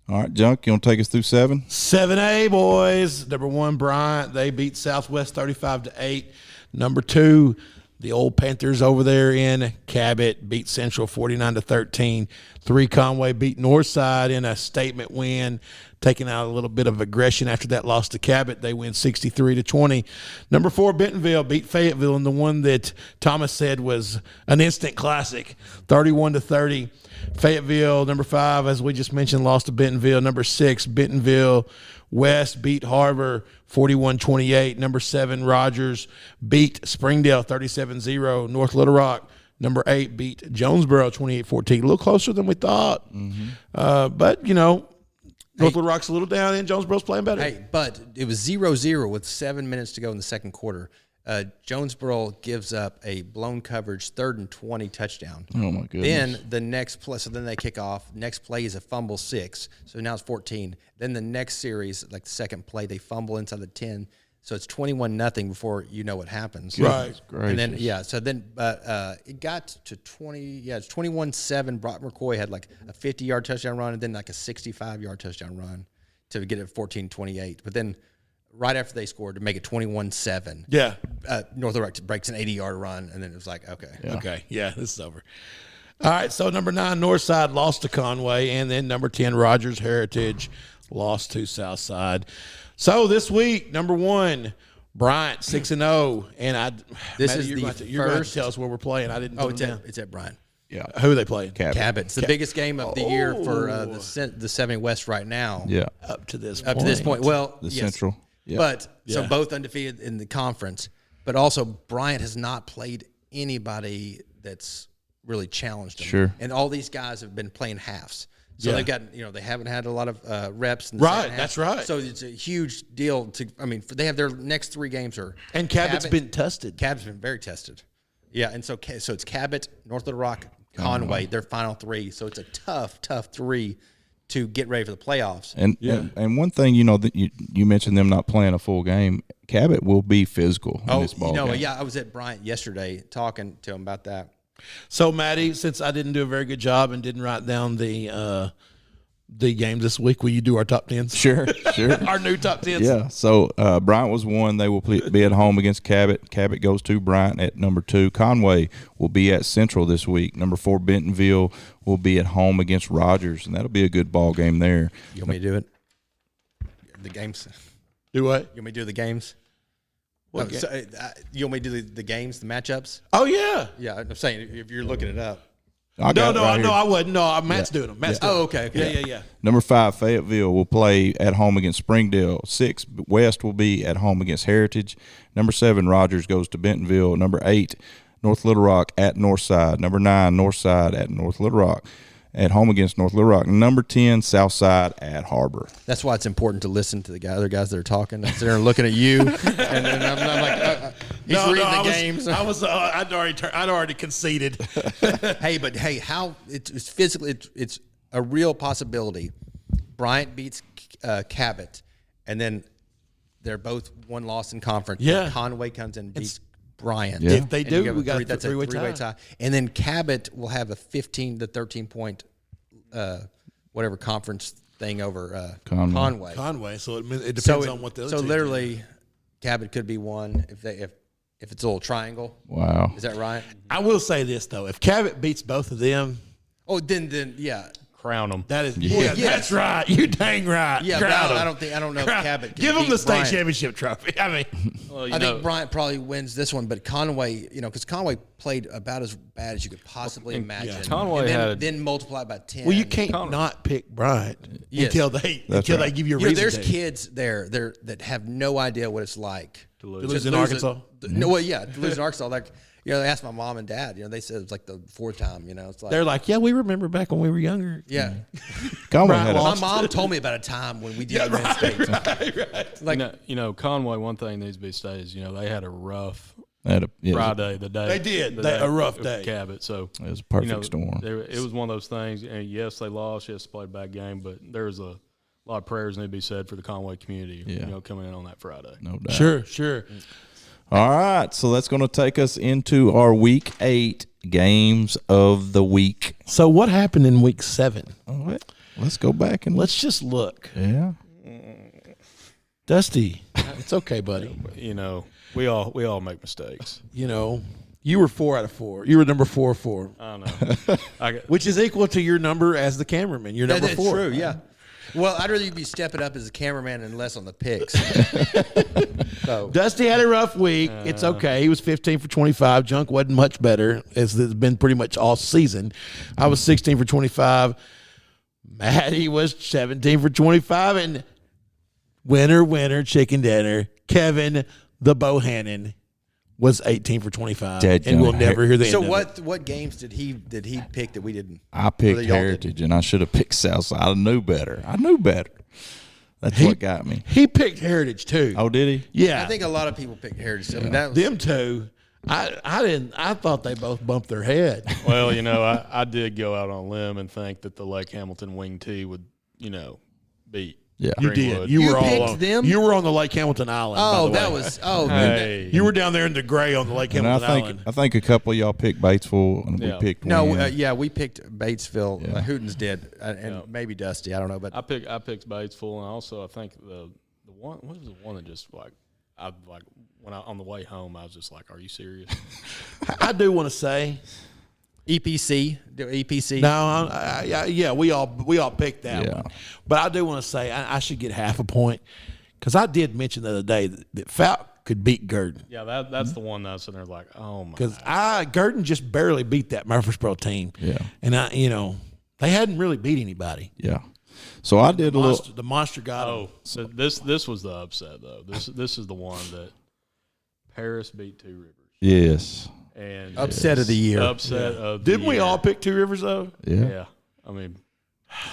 All right, Junk, you want to take us through 7? 7A, boys. Number 1, Bryant. They beat Southwest 35-8. Number 2, The old Panthers over there in Cabot beat Central 49-13. 3 Conway beat Northside in a statement win, taking out a little bit of aggression after that loss to Cabot. They win 63-20. Number 4 Bentonville beat Fayetteville in the one that Thomas said was an instant classic, 31-30. Fayetteville, number 5, as we just mentioned, lost to Bentonville. Number 6 Bentonville West beat Harbor 41-28. Number 7 Rogers beat Springdale 37-0. North Little Rock, number 8, beat Jonesboro 28-14. A little closer than we thought. But, North Little Rock's a little down and Jonesboro's playing better. Hey, but it was 0-0 with 7 minutes to go in the second quarter. Jonesboro gives up a blown coverage 3rd and 20 touchdown. Oh, my goodness. Then the next play, so then they kick off. Next play is a fumble 6, so now it's 14. Then the next series, like the second play, they fumble inside the 10, so it's 21-0 before you know what happens. Right. And then it got to 20. Yeah, it's 21-7. Brock McCoy had like a 50-yard touchdown run, and then like a 65-yard touchdown run to get it 14-28. But then right after they scored to make it 21-7. Yeah. North Little Rock breaks an 80-yard run, and then it was like, okay. Yeah. Okay, yeah, this is over. All right, so number 9, Northside lost to Conway, and then number 10, Rogers Heritage lost to Southside. So this week, number 1, Bryant 6-0, and This Matty, is you're the going to first. tell us where we're playing. I didn't. Oh, put them down. it's at Bryant. Yeah. Who are they playing? Cabot. It's the biggest game of the year for the 70 West right now. Yeah. Up to this point. Well, The yes. Central. Yeah. But so Yeah. both undefeated in the conference, but also Bryant has not played anybody that's really challenged them. Sure. And all these guys have been playing halves. So Yeah. they've got, they haven't had a lot of reps. In the Right, second half. that's right. So it's a huge deal they have their next 3 games are. And Cabot's been tested. Cabot's been very tested. Yeah, and so it's Cabot, North Little Rock, Conway, their final 3. So it's a tough 3 to get ready for the playoffs. And one thing, that you mentioned them not playing a full game. Cabot will be physical in this ball game. Yeah, I was at Bryant yesterday talking to him about that. So, Matty, since I didn't do a very good job and didn't write down the games this week, will you do our top 10s? Sure. Our new top 10s? Yeah, so Bryant was 1. They will be at home against Cabot. Cabot goes to Bryant at number 2. Conway will be at Central this week. Number 4, Bentonville will be at home against Rogers, and that'll be a good ball game there. You want me to do it? The games. Do what? You want me to do the games? What game? You want me to do the games, the matchups? Oh, yeah. Yeah, I'm saying if you're looking it up. I got it right here. I wasn't. No, Matt's doing them. Matt's doing them. Okay. Yeah. Number 5, Fayetteville will play at home against Springdale. 6, West will be at home against Heritage. Number 7, Rogers goes to Bentonville. Number 8, North Little Rock at Northside. Number 9, Northside at North Little Rock. At home against North Little Rock. Number 10, Southside at Harbor. That's why it's important to listen to the other guys that are talking. I'm sitting there looking at you, and then I'm like, he's reading the games. I'd already conceded. Hey, how it's physically, it's a real possibility. Bryant beats Cabot, and then they're both 1 loss in conference. Yeah. Conway comes in and beats Bryant. Yeah. If they And do, you have we got that's a three-way tie. And then Cabot will have a 15 to 13 point, whatever conference thing over Conway. Conway, so it depends on what the other So team literally, Cabot could be 1 if it's a little triangle. Wow. Is that right? I will say this though: if Cabot beats both of them, Oh, then yeah. Crown them. that is Yeah. that's right. You dang right. Yeah, Crown but 'em. I don't know if Cabot can Give them beat the state Bryant. championship trophy. I mean, Well, I think Bryant probably wins this one, but Conway, because Conway played about as bad as you could possibly imagine. Conway and then multiply by 10. well, you can't not pick Bryant Yes. until they right. give you a reason. There's to. kids there that have no idea what it's like To lose. To lose Just in Arkansas. No, well, yeah, to lose in Arkansas. Like, they asked my mom and dad. They said it was like the 4th time. It's like They're like, yeah, we remember back when we were younger. yeah. Conway Bryant had a, My lost. mom told me about a time when we did win state. Right. Like, Conway. One thing needs to be stated is, they had a rough yeah, Friday. The day They did. the They- day a rough of day. Cabot. So it was a perfect storm. It was one of those things. And yes, they lost. Yes, played a bad game, but there's a lot of prayers need to be said for the Conway community. Yeah. Coming in on that Friday. No doubt. Sure. All right, so that's going to take us into our Week 8 games of the week. So what happened in week 7? All right, let's go back and Let's just look. Yeah. Dusty, it's okay, buddy. We all make mistakes. You were 4 out of 4. You were number 4. I don't know. Which is equal to your number as the cameraman. You're number 4. That's true, yeah. Well, I'd rather you be stepping up as a cameraman and less on the picks. So Dusty had a rough week. It's okay. He was 15 for 25. Junk wasn't much better, as it's been pretty much all season. I was 16 for 25. Matty was 17 for 25. And winner, chicken dinner. Kevin, the Bohannon, was 18 for 25. And we'll never hear the end So of it. what games did he pick that we didn't? I picked Or that y'all Heritage, and I should have picked Southside. I knew better. That's what got me. He picked Heritage, too. Oh, did he? Yeah. I think a lot of people picked Heritage. I mean, that was, them two, I didn't. I thought they both bumped their head. Well, I did go out on a limb and think that the Lake Hamilton Wing T would, beat. Yeah. You Greenwood. did. You were all picked on them? You were on the Lake Hamilton Island. by oh, the that way. was Hey. You were down there in the gray on the Lake And Hamilton Island. I think a couple of y'all picked Batesville, and we Yeah. picked no, Wynn. we picked Batesville. Yeah. Hootens did, and maybe Dusty. I don't know, but I picked Batesville, and also I think the one, what was the one that just when I on the way home I was just like, are you serious? I do want to say, EPC, no, yeah, we all picked that Yeah. one, but I do want to say I should get half a point because I did mention the other day that Falk could beat Gurdon Yeah, that's the one that I was sitting there like, oh my. because Gurdon just barely beat that Murfreesboro team. Yeah. and they hadn't really beat anybody. Yeah. So I did a little. The monster got them. Oh, so this was the upset though. This is the one that Paris beat Two Rivers. Yes. And upset of the year. Upset of the Didn't we year. all pick Two Rivers though? Yeah. Yeah. I mean,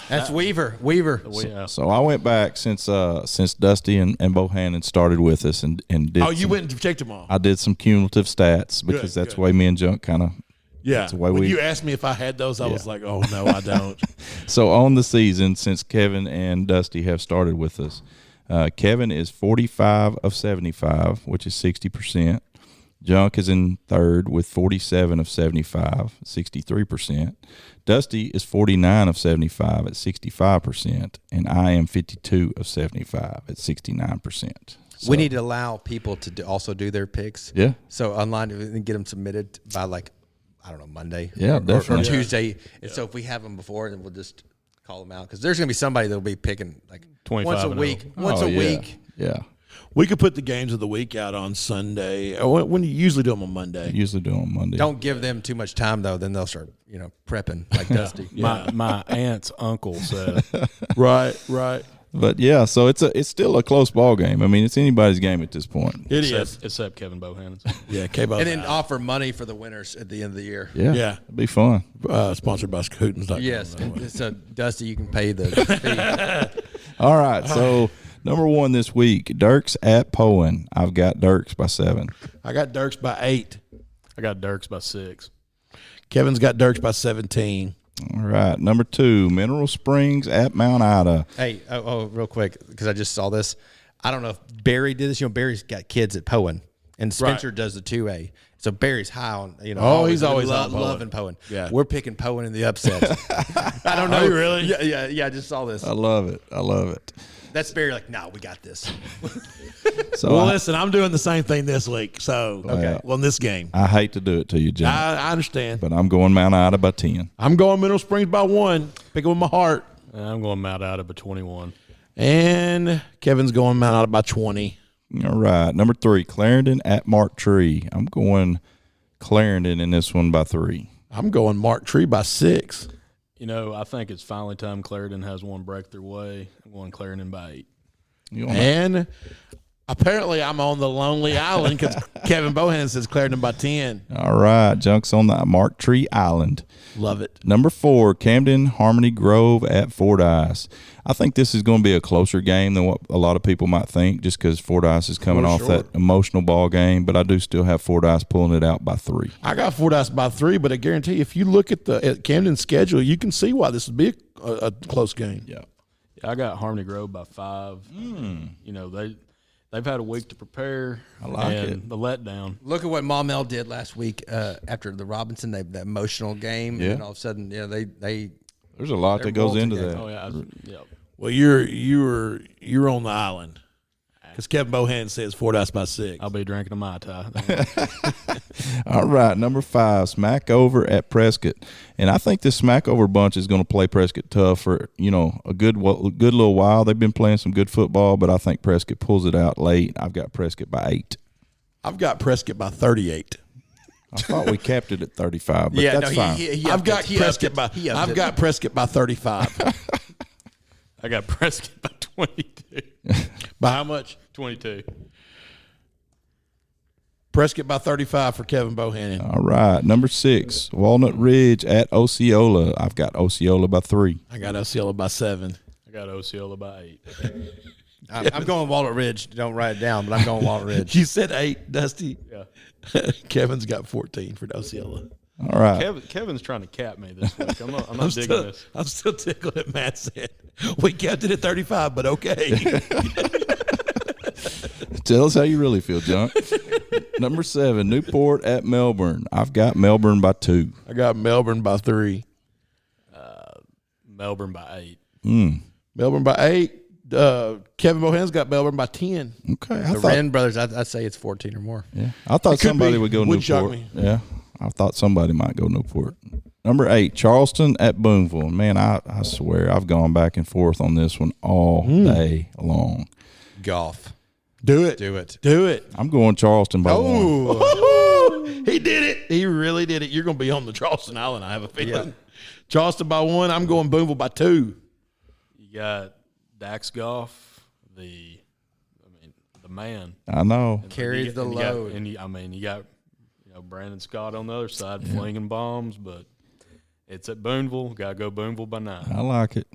That's Weaver. yeah. So I went back since Dusty and Bohannon started with us and did. Oh, you went and checked them all. I did some cumulative stats because that's good. the way me and Junk kind of. Yeah. That's the way When we. you asked me if I had those, I was like, oh, no, I don't. So on the season, since Kevin and Dusty have started with us, Kevin is 45 of 75, which is 60%. Junk is in third with 47 of 75, 63%. Dusty is 49 of 75 at 65%. And I am 52 of 75 at 69%. So, We need to allow people to also do their picks. Yeah. So online and get them submitted by I don't know, Monday. Yeah, or definitely. Tuesday. And so if we have them before, then we'll just call them out because there's going to be somebody that'll be picking 25 once a and week. oh. Once a yeah. week. Yeah. We could put the games of the week out on Sunday. Or when you usually do them on Monday. Usually do it on Monday. Don't give them too much time though. Then they'll start prepping like Dusty. My aunt's uncle said Right. But yeah, so it's still a close ball game. I mean, it's anybody's game at this point. It is. except Kevin Bohannon's. Yeah, K-Ball. And then offer money for the winners at the end of the year. Yeah. Yeah. It'd be fun. Sponsored by Scootins.com. Yes. So Dusty, you can pay the fee. All right. So number one this week, Dirks at Poen. I've got Dirks by 7. I got Dirks by 8. I got Dirks by 6. Kevin's got Dirks by 17. All right. Number 2, Mineral Springs at Mount Ida. Hey, real quick, because I just saw this. I don't know if Barry did this. Barry's got kids at Poen, and Spencer does the 2A. So Barry's high on, he's always on Poen. loving Poen. Yeah. We're picking Poen in the upset. I don't know. Are you really? Yeah, I just saw this. I love it. That's Barry no, we got this. So Well, listen, I'm doing the same thing this week. So, Okay. Well, in this game. I hate to do it to you, Jim, I understand. but I'm going Mount Ida by 10. I'm going Mineral Springs by 1. Picking with my heart. I'm going Mount Ida by 21. And Kevin's going Mount Ida by 20. All right. Number 3, Clarendon at Mark Tree. I'm going Clarendon in this one by 3. I'm going Mark Tree by 6. I think it's finally time Clarendon has one break their way. I'm going Clarendon by 8. You want And apparently I'm on the lonely island because Kevin Bohannon says Clarendon by 10. All right. Junk's on the Mark Tree Island. Love it. Number 4, Camden Harmony Grove at Fordyce. I think this is going to be a closer game than what a lot of people might think just because Fordyce is coming off that emotional ball game, but I do still have Fordyce pulling it out by 3. I got Fordyce by 3, but I guarantee if you look at Camden's schedule, you can see why this would be a close game. Yeah. I got Harmony Grove by 5. They've had a week to prepare. I like it. The letdown. Look at what Maumelle did last week after the Robinson, that emotional game. Yeah. And all of a sudden, they There's a lot that goes into that. Oh yeah, yeah. Well, you're on the island. Because Kevin Bohannon says Fordyce by 6. I'll be drinking a Mai Tai. All right, number 5, Smackover at Prescott. And I think this Smackover bunch is going to play Prescott tough for, a good little while. They've been playing some good football, but I think Prescott pulls it out late. I've got Prescott by 8. I've got Prescott by 38. I thought we capped it at 35, but that's fine. I've got Prescott by 35. I got Prescott by 22. By how much? 22. Prescott by 35 for Kevin Bohannon. All right, number 6, Walnut Ridge at Osceola. I've got Osceola by 3. I got Osceola by 7. I got Osceola by 8. I'm going Walnut Ridge. Don't write it down, but I'm going Walnut Ridge. You said 8, Dusty. Yeah. Kevin's got 14 for Osceola. All right. Kevin's trying to cap me this week. I'm not digging this. I'm still tickled at Matt said. We kept it at 35, but okay. Tell us how you really feel, John. Number 7, Newport at Melbourne. I've got Melbourne by 2. I got Melbourne by 3. Melbourne by 8. Melbourne by 8. Kevin Bohannon's got Melbourne by 10. Okay. The Wren brothers, I'd say it's 14 or more. Yeah. I thought somebody would go Would shock Newport. me. Yeah. I thought somebody might go Newport. Number 8, Charleston at Booneville. Man, I swear I've gone back and forth on this one all day long. Golf. Do it. Do it. Do it. I'm going Charleston by 1. He did it. He really did it. You're going to be on the Charleston Island, I have a feeling. Yeah. Charleston by 1. I'm going Booneville by 2. You got Dax Goff, the man. I know. Carries the load. You got Brandon Scott on the other side flinging bombs, but it's at Booneville. Got to go Booneville by 9. I like it.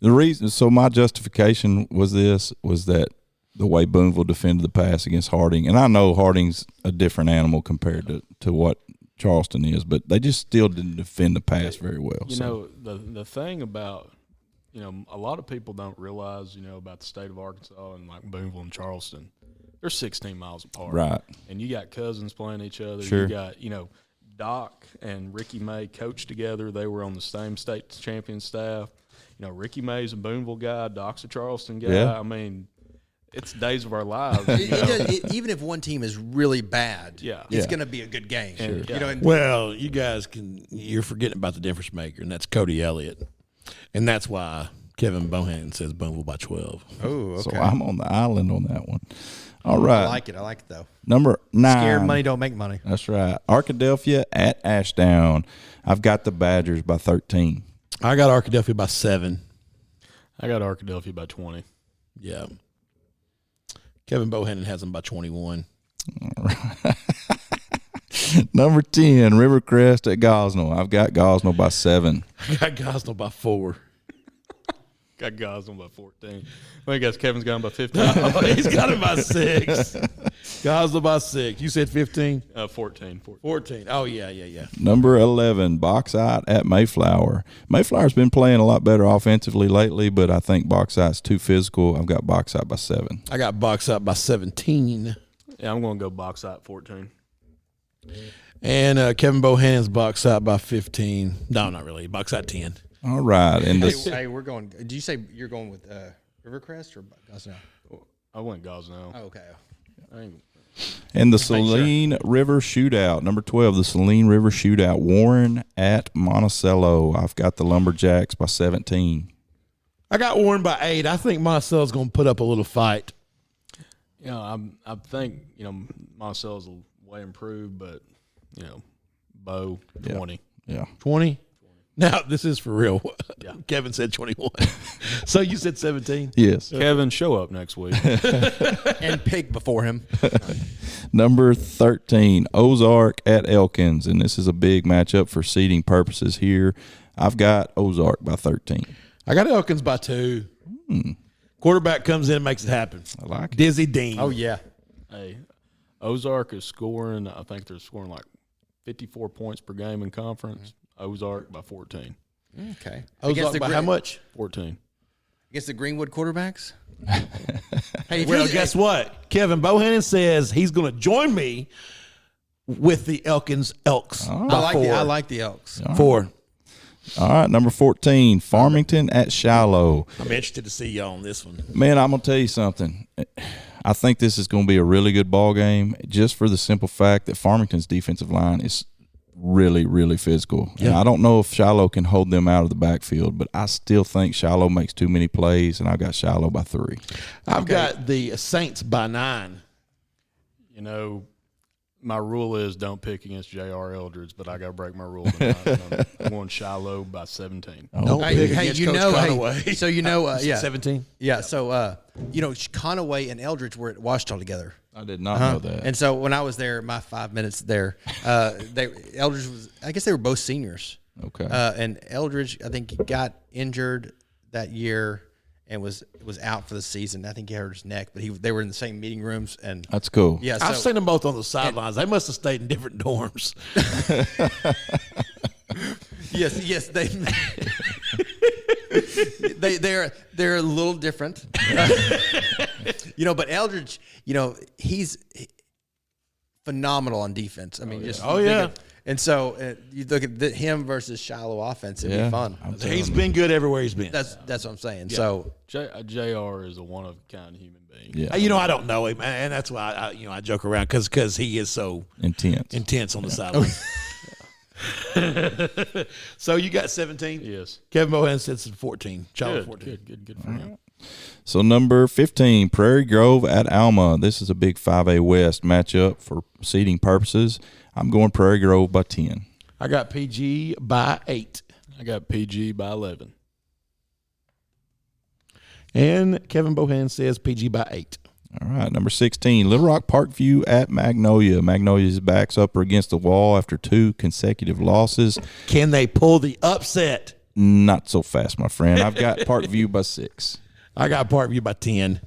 The reason, so my justification was that the way Booneville defended the pass against Harding, and I know Harding's a different animal compared to what Charleston is, but they just still didn't defend the pass very well. The thing about a lot of people don't realize about the state of Arkansas and like Booneville and Charleston, they're 16 miles apart, right? And you got cousins playing each other. Sure. You got Doc and Ricky May coached together. They were on the same state champion staff. Ricky May's a Booneville guy. Doc's a Charleston guy. Yeah. I mean, it's days of our lives. Even if one team is really bad, it's going to be a good game. Sure. Well, you guys you're forgetting about the difference maker, and that's Cody Elliott. And that's why Kevin Bohannon says Booneville by 12. Oh, okay. So I'm on the island on that one. All right. I like it though. Number 9. Scared money don't make money. That's right. Arkadelphia at Ashdown. I've got the Badgers by 13. I got Arkadelphia by 7. I got Arkadelphia by 20. Yeah. Kevin Bohannon has them by 21. All right. Number 10, Rivercrest at Gosnell. I've got Gosnell by 7. I got Gosnell by 4. Got Gosnell by 14. I guess Kevin's got him by 15. He's got him by 6. Gosnell by 6. You said 15? 14. 14. Oh, yeah. Number 11, Bauxite at Mayflower. Mayflower's been playing a lot better offensively lately, but I think Bauxite's too physical. I've got Bauxite by 7. I got Bauxite by 17. Yeah, I'm going to go Bauxite 14. And Kevin Bohannon's Bauxite by 15. No, not really. Bauxite 10. All right. And Hey, we're going. Did you say you're going with Rivercrest or Gosnell? I went Gosnell. Oh, okay. the Saline River Shootout, number 12, the Saline River Shootout, Warren at Monticello. I've got the Lumberjacks by 17. I got Warren by 8. I think Monticello's going to put up a little fight. I think Monticello's way improved, but Bo 20. Yeah. 20? Now, this is for real. Yeah. Kevin said 21. So you said 17? Yes. Kevin, show up next week. And pick before him. Number 13, Ozark at Elkins, and this is a big matchup for seeding purposes here. I've got Ozark by 13. I got Elkins by 2. Quarterback comes in and makes it happen. I like it. Dizzy Dean. Oh, yeah. Hey, Ozark is scoring, I think they're scoring like 54 points per game in conference. Ozark by 14. Okay. Ozark by how much? 14. Against the Greenwood quarterbacks? Hey, Well, guess what? Kevin Bohannon says he's going to join me with the Elkins Elks. Oh. by 4. I like the Elks. 4. All right, number 14, Farmington at Shiloh. I'm interested to see y'all on this one. Man, I'm going to tell you something. I think this is going to be a really good ball game just for the simple fact that Farmington's defensive line is really, really physical. Yeah. And I don't know if Shiloh can hold them out of the backfield, but I still think Shiloh makes too many plays, and I've got Shiloh by 3. I've got the Saints by 9. You know, my rule is don't pick against J.R. Eldridge, but I got to break my rule tonight. I'm going Shiloh by 17. Don't pick against Coach Conaway. So 17? Yeah, so, Conaway and Eldridge were at Washita together. I did not know that. And so when I was there, my 5 minutes there, Eldridge I guess they were both seniors. Okay. And Eldridge, I think, got injured that year and was out for the season. I think he hurt his neck, but they were in the same meeting rooms. And that's cool. Yeah, I've seen them both on the sidelines. They must have stayed in different dorms. yes, they're a little different. But Eldridge, he's phenomenal on defense. I mean, and so you look at him versus Shiloh offense, it'd be fun. He's been good everywhere he's been. That's what I'm saying. Yeah. So JR is a one-of-a-kind human being. Yeah. I don't know him, and that's why I joke around because he is so intense on the sideline. So you got 17? Yes. Kevin Bohan says 14. Child 14. Good for him. So number 15, Prairie Grove at Alma. This is a big 5A West matchup for seeding purposes. I'm going Prairie Grove by 10. I got PG by 8. I got PG by 11. And Kevin Bohan says PG by 8. All right, number 16, Little Rock Parkview at Magnolia. Magnolia's backs up against the wall after 2 consecutive losses. Can they pull the upset? Not so fast, my friend. I've got Parkview by 6. I got Parkview by 10.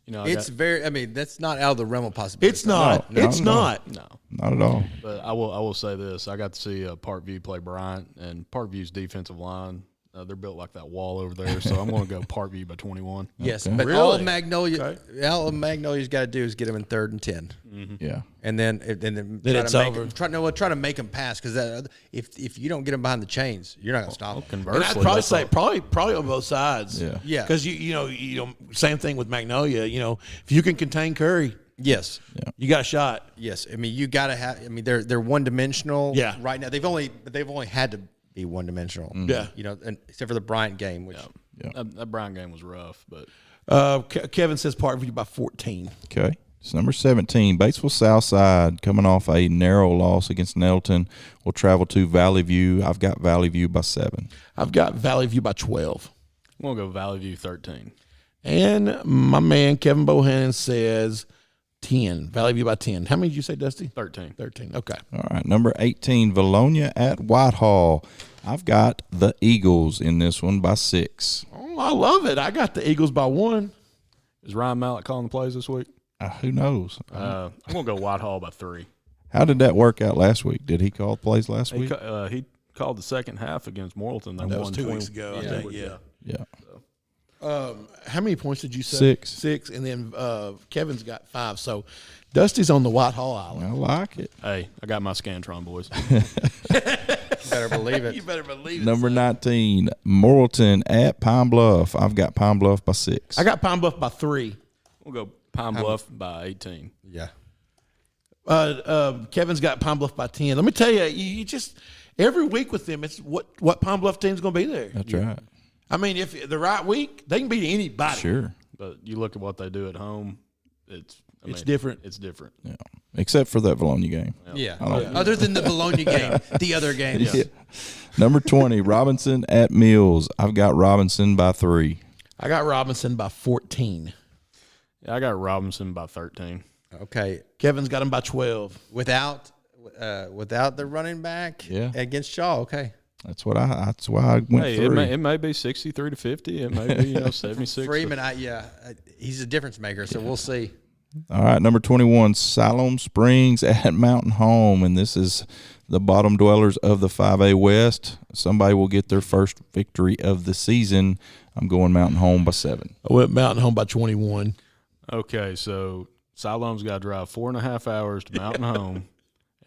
That's not out of the realm of possibility. It's not. No, it's not. No. Not at all. But I will say this. I got to see Parkview play Bryant, and Parkview's defensive line, they're built like that wall over there, so I'm going to go Parkview by 21. Yes, Okay. but Really? all Magnolia's got to do is get them in 3rd and 10. Mm-hmm. Yeah. And then it's over. Try to make them pass, because if you don't get them behind the chains, you're not going to stop them. And Conversely, I'd probably say probably on both sides. Yeah. Yeah. Because you same thing with Magnolia. If you can contain Curry, Yes. Yeah. you got a shot. Yes. I mean, you got to have. I mean, they're one dimensional. Yeah. Right now, they've only had to be one dimensional. Yeah. Except for the Bryant game, which that Bryant game was rough, but Kevin says Parkview by 14. Okay. It's number 17, Batesville Southside, coming off a narrow loss against Nelton, will travel to Valley View. I've got Valley View by 7. I've got Valley View by 12. I'm going to go Valley View 13. And my man Kevin Bohannon says 10. Valley View by 10. How many did you say, Dusty? 13. 13. Okay. All right, number 18, Valonia at Whitehall. I've got the Eagles in this one by 6. Oh, I love it. I got the Eagles by 1. Is Ryan Mallett calling the plays this week? Who knows? I'm going to go Whitehall by 3. How did that work out last week? Did he call plays last week? He called the second half against Morrilton. They That won was 2 20 weeks ago, I think. Yeah. Yeah. How many points did you say? 6. 6. And then Kevin's got 5. So Dusty's on the Whitehall Island. I like it. Hey, I got my Scantron, boys. better believe it. You better believe it. Number 19, Morrilton at Pine Bluff. I've got Pine Bluff by 6. I got Pine Bluff by 3. We'll go Pine Bluff by 18. Yeah. Kevin's got Pine Bluff by 10. Let me tell you, you just every week with them, it's what Pine Bluff team's going to be there. That's right. I mean, if the right week, they can beat anybody. Sure. But you look at what they do at home, it's different. It's different. Yeah. Except for that Valonia game. Yeah. Other than the Bologna game, the other games. Yeah. Number 20, Robinson at Mills. I've got Robinson by 3. I got Robinson by 14. Yeah, I got Robinson by 13. Okay. Kevin's got him by 12. Without the running back against Shaw. Okay. That's why I went 3. It may be 63 to 50. It may be 76. Freeman, he's a difference maker, so we'll see. All right, number 21, Siloam Springs at Mountain Home, and this is the bottom dwellers of the 5A West. Somebody will get their first victory of the season. I'm going Mountain Home by 7. I went Mountain Home by 21. Okay, so Siloam's got to drive 4.5 hours to Mountain Home,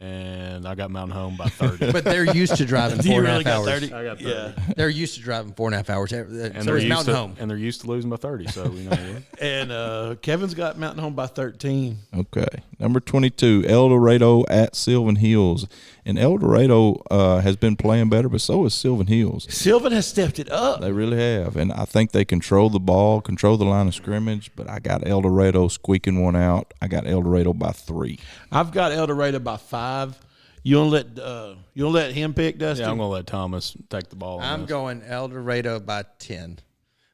and I got Mountain Home by 30. But they're used to driving Do you 4.5 really got hours. 30? I got 30. Yeah. They're used to driving 4.5 hours. And So they're is used Mountain to, Home. and they're used to losing by 30. So you know. And Kevin's got Mountain Home by 13. Okay. Number 22, El Dorado at Sylvan Hills. And El Dorado has been playing better, but so has Sylvan Hills. Sylvan has stepped it up. They really have. And I think they control the ball, control the line of scrimmage, but I got El Dorado squeaking one out. I got El Dorado by 3. I've got El Dorado by 5. You don't let him pick, Dusty? Yeah, I'm going to let Thomas take the ball. I'm going El Dorado by 10.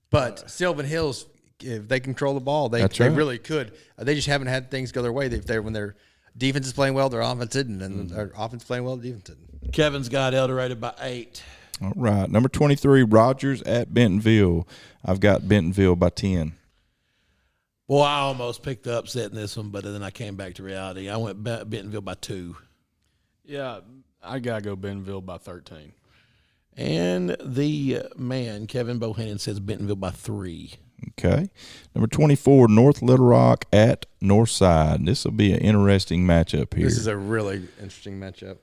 But Sylvan Hills, if they control the ball, they That's right. really could. They just haven't had things go their way. When their defense is playing well, their offense didn't. And their offense playing well, the defense didn't. Kevin's got El Dorado by 8. All right. Number 23, Rogers at Bentonville. I've got Bentonville by 10. Boy, I almost picked the upset in this one, but then I came back to reality. I went Bentonville by 2. Yeah, I got to go Bentonville by 13. And the man, Kevin Bohannon, says Bentonville by 3. Okay. Number 24, North Little Rock at Northside. This will be an interesting matchup here. This is a really interesting matchup.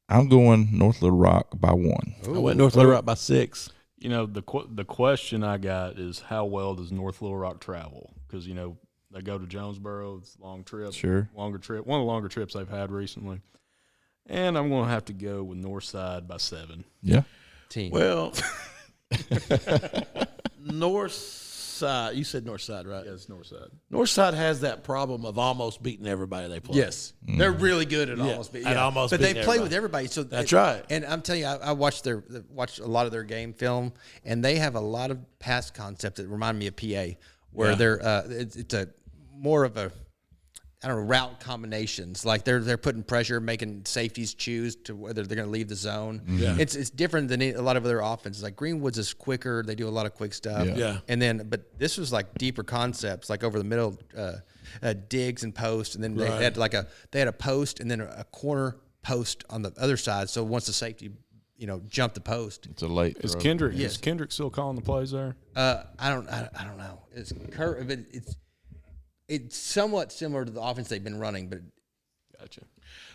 I'm going North Little Rock by 1. I went North Little Rock by 6. You know, the question I got is how well does North Little Rock travel? Because, you know, they go to Jonesboro. It's a long trip. Sure. Longer trip. One of the longer trips they've had recently. And I'm going to have to go with Northside by 7. Yeah. Team. Well, North Side. You said North Side, right? Yeah, it's Northside. North Side has that problem of almost beating everybody they play. Yes, they're really good at almost beating. at almost but they beating play everybody. with everybody. So That's right. And I'm telling you, I watched a lot of their game film, and they have a lot of pass concepts that remind me of PA, where Yeah. they're it's a more of a route combinations. Like they're putting pressure, making safeties choose to whether they're going to leave the zone. Yeah. It's different than a lot of other offenses. Like Greenwood's is quicker; they do a lot of quick stuff. Yeah. And then, but this was like deeper concepts, like over the middle, digs and post, and then they Right. had a post and then a corner post on the other side. So once the safety, jumped the post, It's a late Is throw. Kendrick Yes. is Kendrick still calling the plays there? I don't know. It's somewhat similar to the offense they've been running, but Gotcha.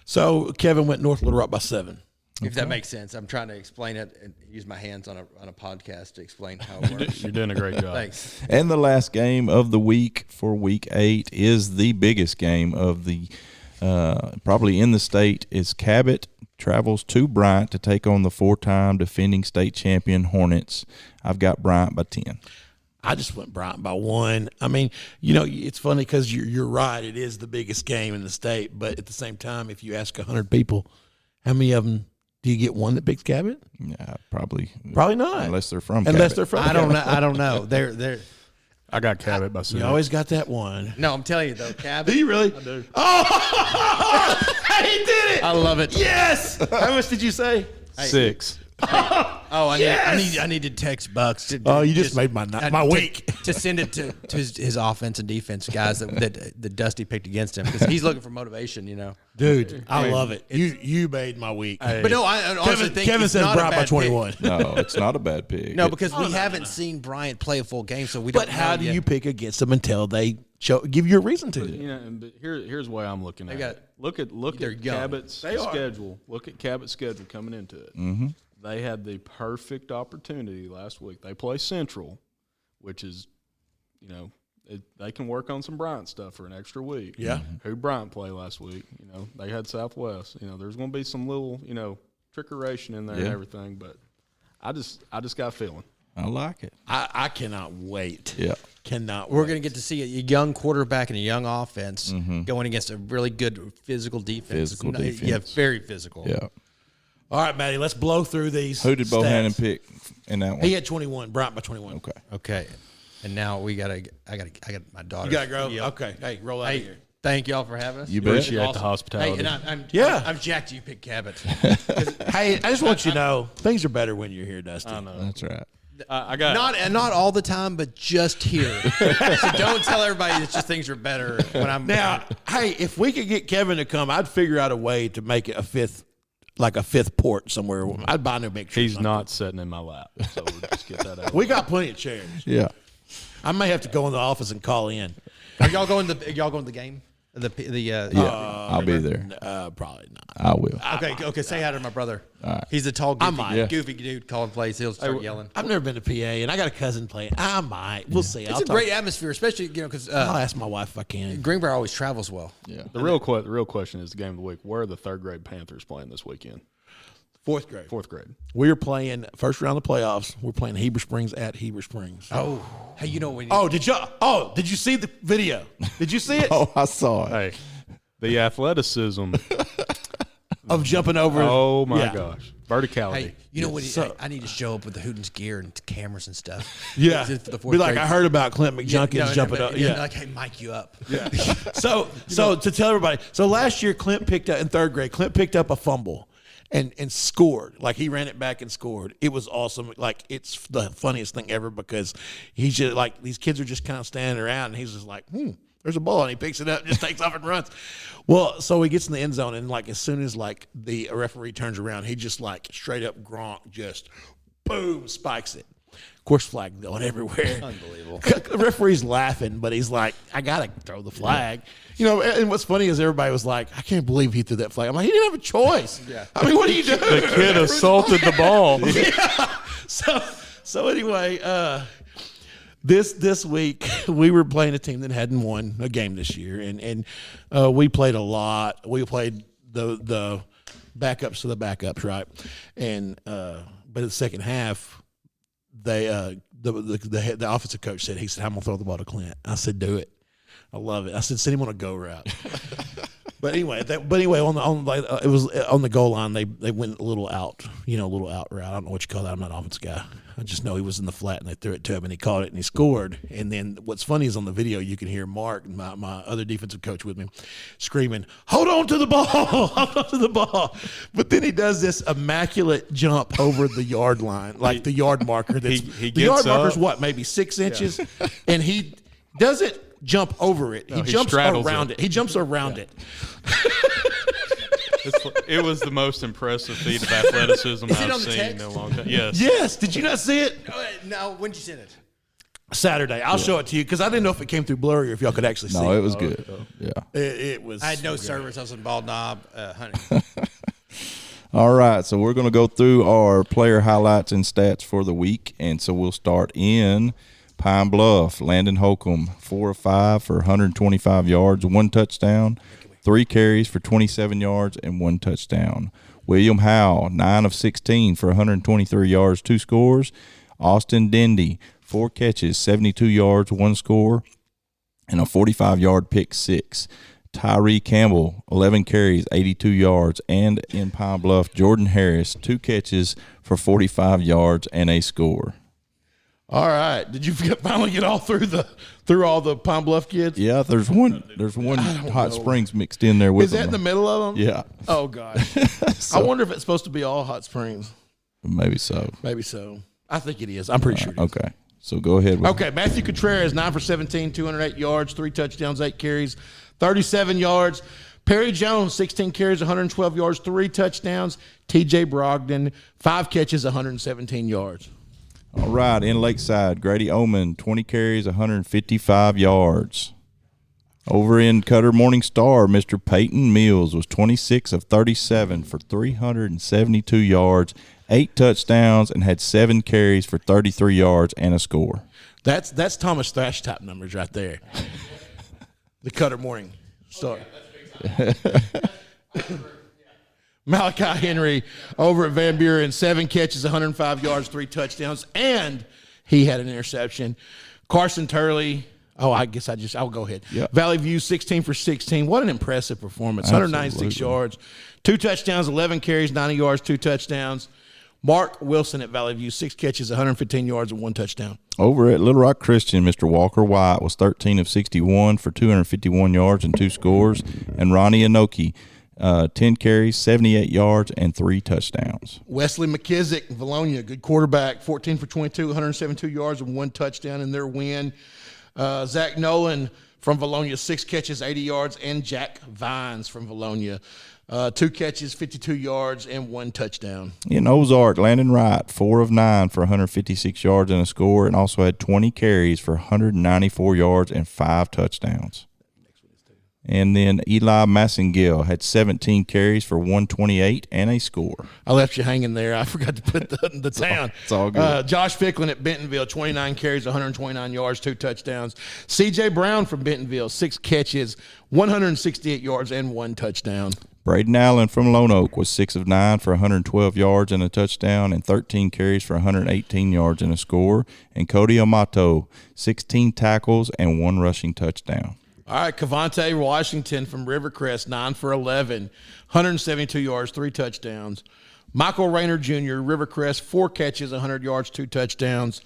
So Kevin went North Little Rock by 7. if that makes sense, I'm trying to explain it and use my hands on a podcast to explain how it works. You're doing a great job. Thanks. And the last game of the week for week 8 is the biggest game of the probably in the state. Is Cabot travels to Bryant to take on the 4-time defending state champion Hornets. I've got Bryant by 10. I just went Bryant by 1. I mean, it's funny because you're right. It is the biggest game in the state. But at the same time, if you ask 100 people, how many of them do you get one that picks Cabot? Yeah, probably not. unless they're from Unless Cabot. they're from I don't Cabot. know. I don't know. They're I got Cabot by 6. You always got that one. no. I'm telling you though, Cabot. Do you really? I do. Oh, he did it! I love it. Yes. How much did you say? 6. Oh, Yes! I need to text Bucks. Oh, you just made my week. To send it to his offense and defense guys that Dusty picked against him because he's looking for motivation. Dude, I love it. You made my week. But no, I honestly think Kevin it's says not a Bryant by bad 21. pick. No, it's not a bad pick. No, because we haven't seen Bryant play a full game, so we But don't. how know do yet. you pick against them until they give you a reason to? You know, but here's the way I'm looking at got- it. Look they're at young. Cabot's They are. schedule. Look at Cabot's schedule coming into it. Mm-hmm. They had the perfect opportunity last week. They play Central, which is, they can work on some Bryant stuff for an extra week. Yeah. Who Bryant play last week? They had Southwest. There's going to be some little, trickeration in there and Yeah. everything. But I just got a feeling. I like it. I cannot wait. Yeah. Cannot We're wait. going to get to see a young quarterback and a young offense going against a really good physical defense. Physical Yeah, defense. very physical. Yeah. All right, Matty, let's blow through these. Who did Bohannon stats. pick in that one? He had 21. Bryant by 21. Okay. Okay. And now I got my daughter. You got to go? Yeah. Okay. Hey, roll out of Hey, here. thank y'all for having us. You bet. Appreciate the Awesome. hospitality. Hey, and Yeah. I'm jacked you picked Cabot. Hey, I just want you to know things are better when you're here, Dusty. I know. That's right. I got Not all the time, but just here. So don't tell everybody it's just things are better when I'm Now, hey, if we could get Kevin to come, I'd figure out a way to make it a fifth port somewhere. I'd buy a new mixture. He's not sitting in my lap, so we'll just get that out. We got plenty of chairs. Yeah. I may have to go in the office and call in. Are y'all going to the game? I'll be there. Probably not. I will. Okay. Say hi to my brother. He's a tall, goofy dude calling plays. He'll start yelling. I've never been to PA, and I got a cousin playing. I might. We'll see. It's a great atmosphere, especially because I'll ask my wife if I can. Greenbrier always travels well. Yeah. The real question is the game of the week. Where are the third grade Panthers playing this weekend? Fourth grade. We are playing first round of the playoffs. We're playing Heber Springs at Heber Springs. Oh, hey, when? Did you see the video? Did you see it? Oh, I saw it. Hey, the athleticism of jumping over. Oh my gosh, verticality. Hey, I need to show up with the Hootens gear and cameras and stuff. Yeah, For the be like, I heard about Clint McJunkins jumping up. Yeah, like, hey, mic you up. Yeah. So to tell everybody, last year Clint picked up in third grade. Clint picked up a fumble. And scored. Like, he ran it back and scored. It was awesome. Like, it's the funniest thing ever because he's just like, these kids are just kind of standing around and he's just like, there's a ball, and he picks it up and just takes off and runs. Well, so he gets in the end zone, and like as soon as like the referee turns around, he just like straight up Gronk just boom spikes it. Of course, flag going everywhere. Unbelievable. The referee's laughing, but he's like, I gotta throw the flag. And what's funny is everybody was like, I can't believe he threw that flag. I'm like, he didn't have a choice. Yeah. I mean, what do you do? The kid assaulted the ball. Yeah. So anyway, this week we were playing a team that hadn't won a game this year, and we played a lot. We played the backups to the backups, right? And but in the second half, the offensive coach said, I'm gonna throw the ball to Clint. I said, do it. I love it. I said, send him on a go route. But anyway, it was on the goal line. They went a little out route. I don't know what you call that. I'm not an offensive guy. I just know he was in the flat and they threw it to him and he caught it and he scored. And then what's funny is on the video you can hear Mark, my other defensive coach with me, screaming, "Hold on to the ball, hold on to the ball!" But then he does this immaculate jump over the yard line, like the yard marker. The yard marker's what, maybe 6 inches, and he doesn't jump over it. He jumps around it. He jumps around it. It was the most impressive feat of athleticism I've seen in a long time. Yes. Yes. Did you not see it? No. When did you send it? Saturday. I'll show it to you because I didn't know if it came through blurry or if y'all could actually see it. No, it was good. Yeah. It was. I had no service. I was in ball knob hunting. All right. So we're going to go through our player highlights and stats for the week. And so we'll start in Pine Bluff. Landon Holcomb, 4 of 5 for 125 yards, 1 touchdown. 3 carries for 27 yards and 1 touchdown. William Howe, 9 of 16 for 123 yards, 2 scores. Austin Dendy, 4 catches, 72 yards, 1 score, and a 45-yard pick 6. Tyree Campbell, 11 carries, 82 yards, and in Pine Bluff, Jordan Harris, 2 catches for 45 yards and a score. All right. Did you finally get all through all the Pine Bluff kids? Yeah, there's one Hot Springs mixed in there with them. Is that in the middle of them? Yeah. Oh, gosh. I wonder if it's supposed to be all Hot Springs. Maybe so. I think it is. I'm pretty sure it is. Okay. So go ahead. Okay, Matthew Contreras, 9 for 17, 208 yards, 3 touchdowns, 8 carries, 37 yards. Perry Jones, 16 carries, 112 yards, 3 touchdowns. TJ Brogdon, 5 catches, 117 yards. All right, in Lakeside, Grady Oman, 20 carries, 155 yards. Over in Cutter Morning Star, Mr. Peyton Mills was 26 of 37 for 372 yards, 8 touchdowns, and had 7 carries for 33 yards and a score. That's Thomas Thrash type numbers right there. The Cutter Morning Star. Malachi Henry over at Van Buren, 7 catches, 105 yards, 3 touchdowns, and he had an interception. Carson Turley, I'll go ahead. Yep. Valley View, 16 for 16. What an impressive performance. 196 yards, 2 touchdowns, 11 carries, 90 yards, 2 touchdowns. Mark Wilson at Valley View, 6 catches, 115 yards, and 1 touchdown. Over at Little Rock Christian, Mr. Walker White was 13 of 61 for 251 yards and 2 scores, and Ronnie Inoki, 10 carries, 78 yards, and 3 touchdowns. Wesley McKissick, Valonia, good quarterback, 14 for 22, 172 yards, and 1 touchdown in their win. Zach Nolan from Valonia, 6 catches, 80 yards, and Jack Vines from Valonia, 2 catches, 52 yards, and 1 touchdown. In Ozark, Landon Wright, 4 of 9 for 156 yards and a score, and also had 20 carries for 194 yards and 5 touchdowns. And then Eli Massengill had 17 carries for 128 and a score. I left you hanging there. I forgot to put the town. It's all good. Josh Ficklin at Bentonville, 29 carries, 129 yards, 2 touchdowns. C.J. Brown from Bentonville, 6 catches, 168 yards, and 1 touchdown. Braden Allen from Lone Oak was 6 of 9 for 112 yards and a touchdown and 13 carries for 118 yards and a score. And Cody Amato, 16 tackles and 1 rushing touchdown. All right, Cavante Washington from Rivercrest, 9 for 11, 172 yards, 3 touchdowns. Michael Rayner Jr., Rivercrest, 4 catches, 100 yards, 2 touchdowns.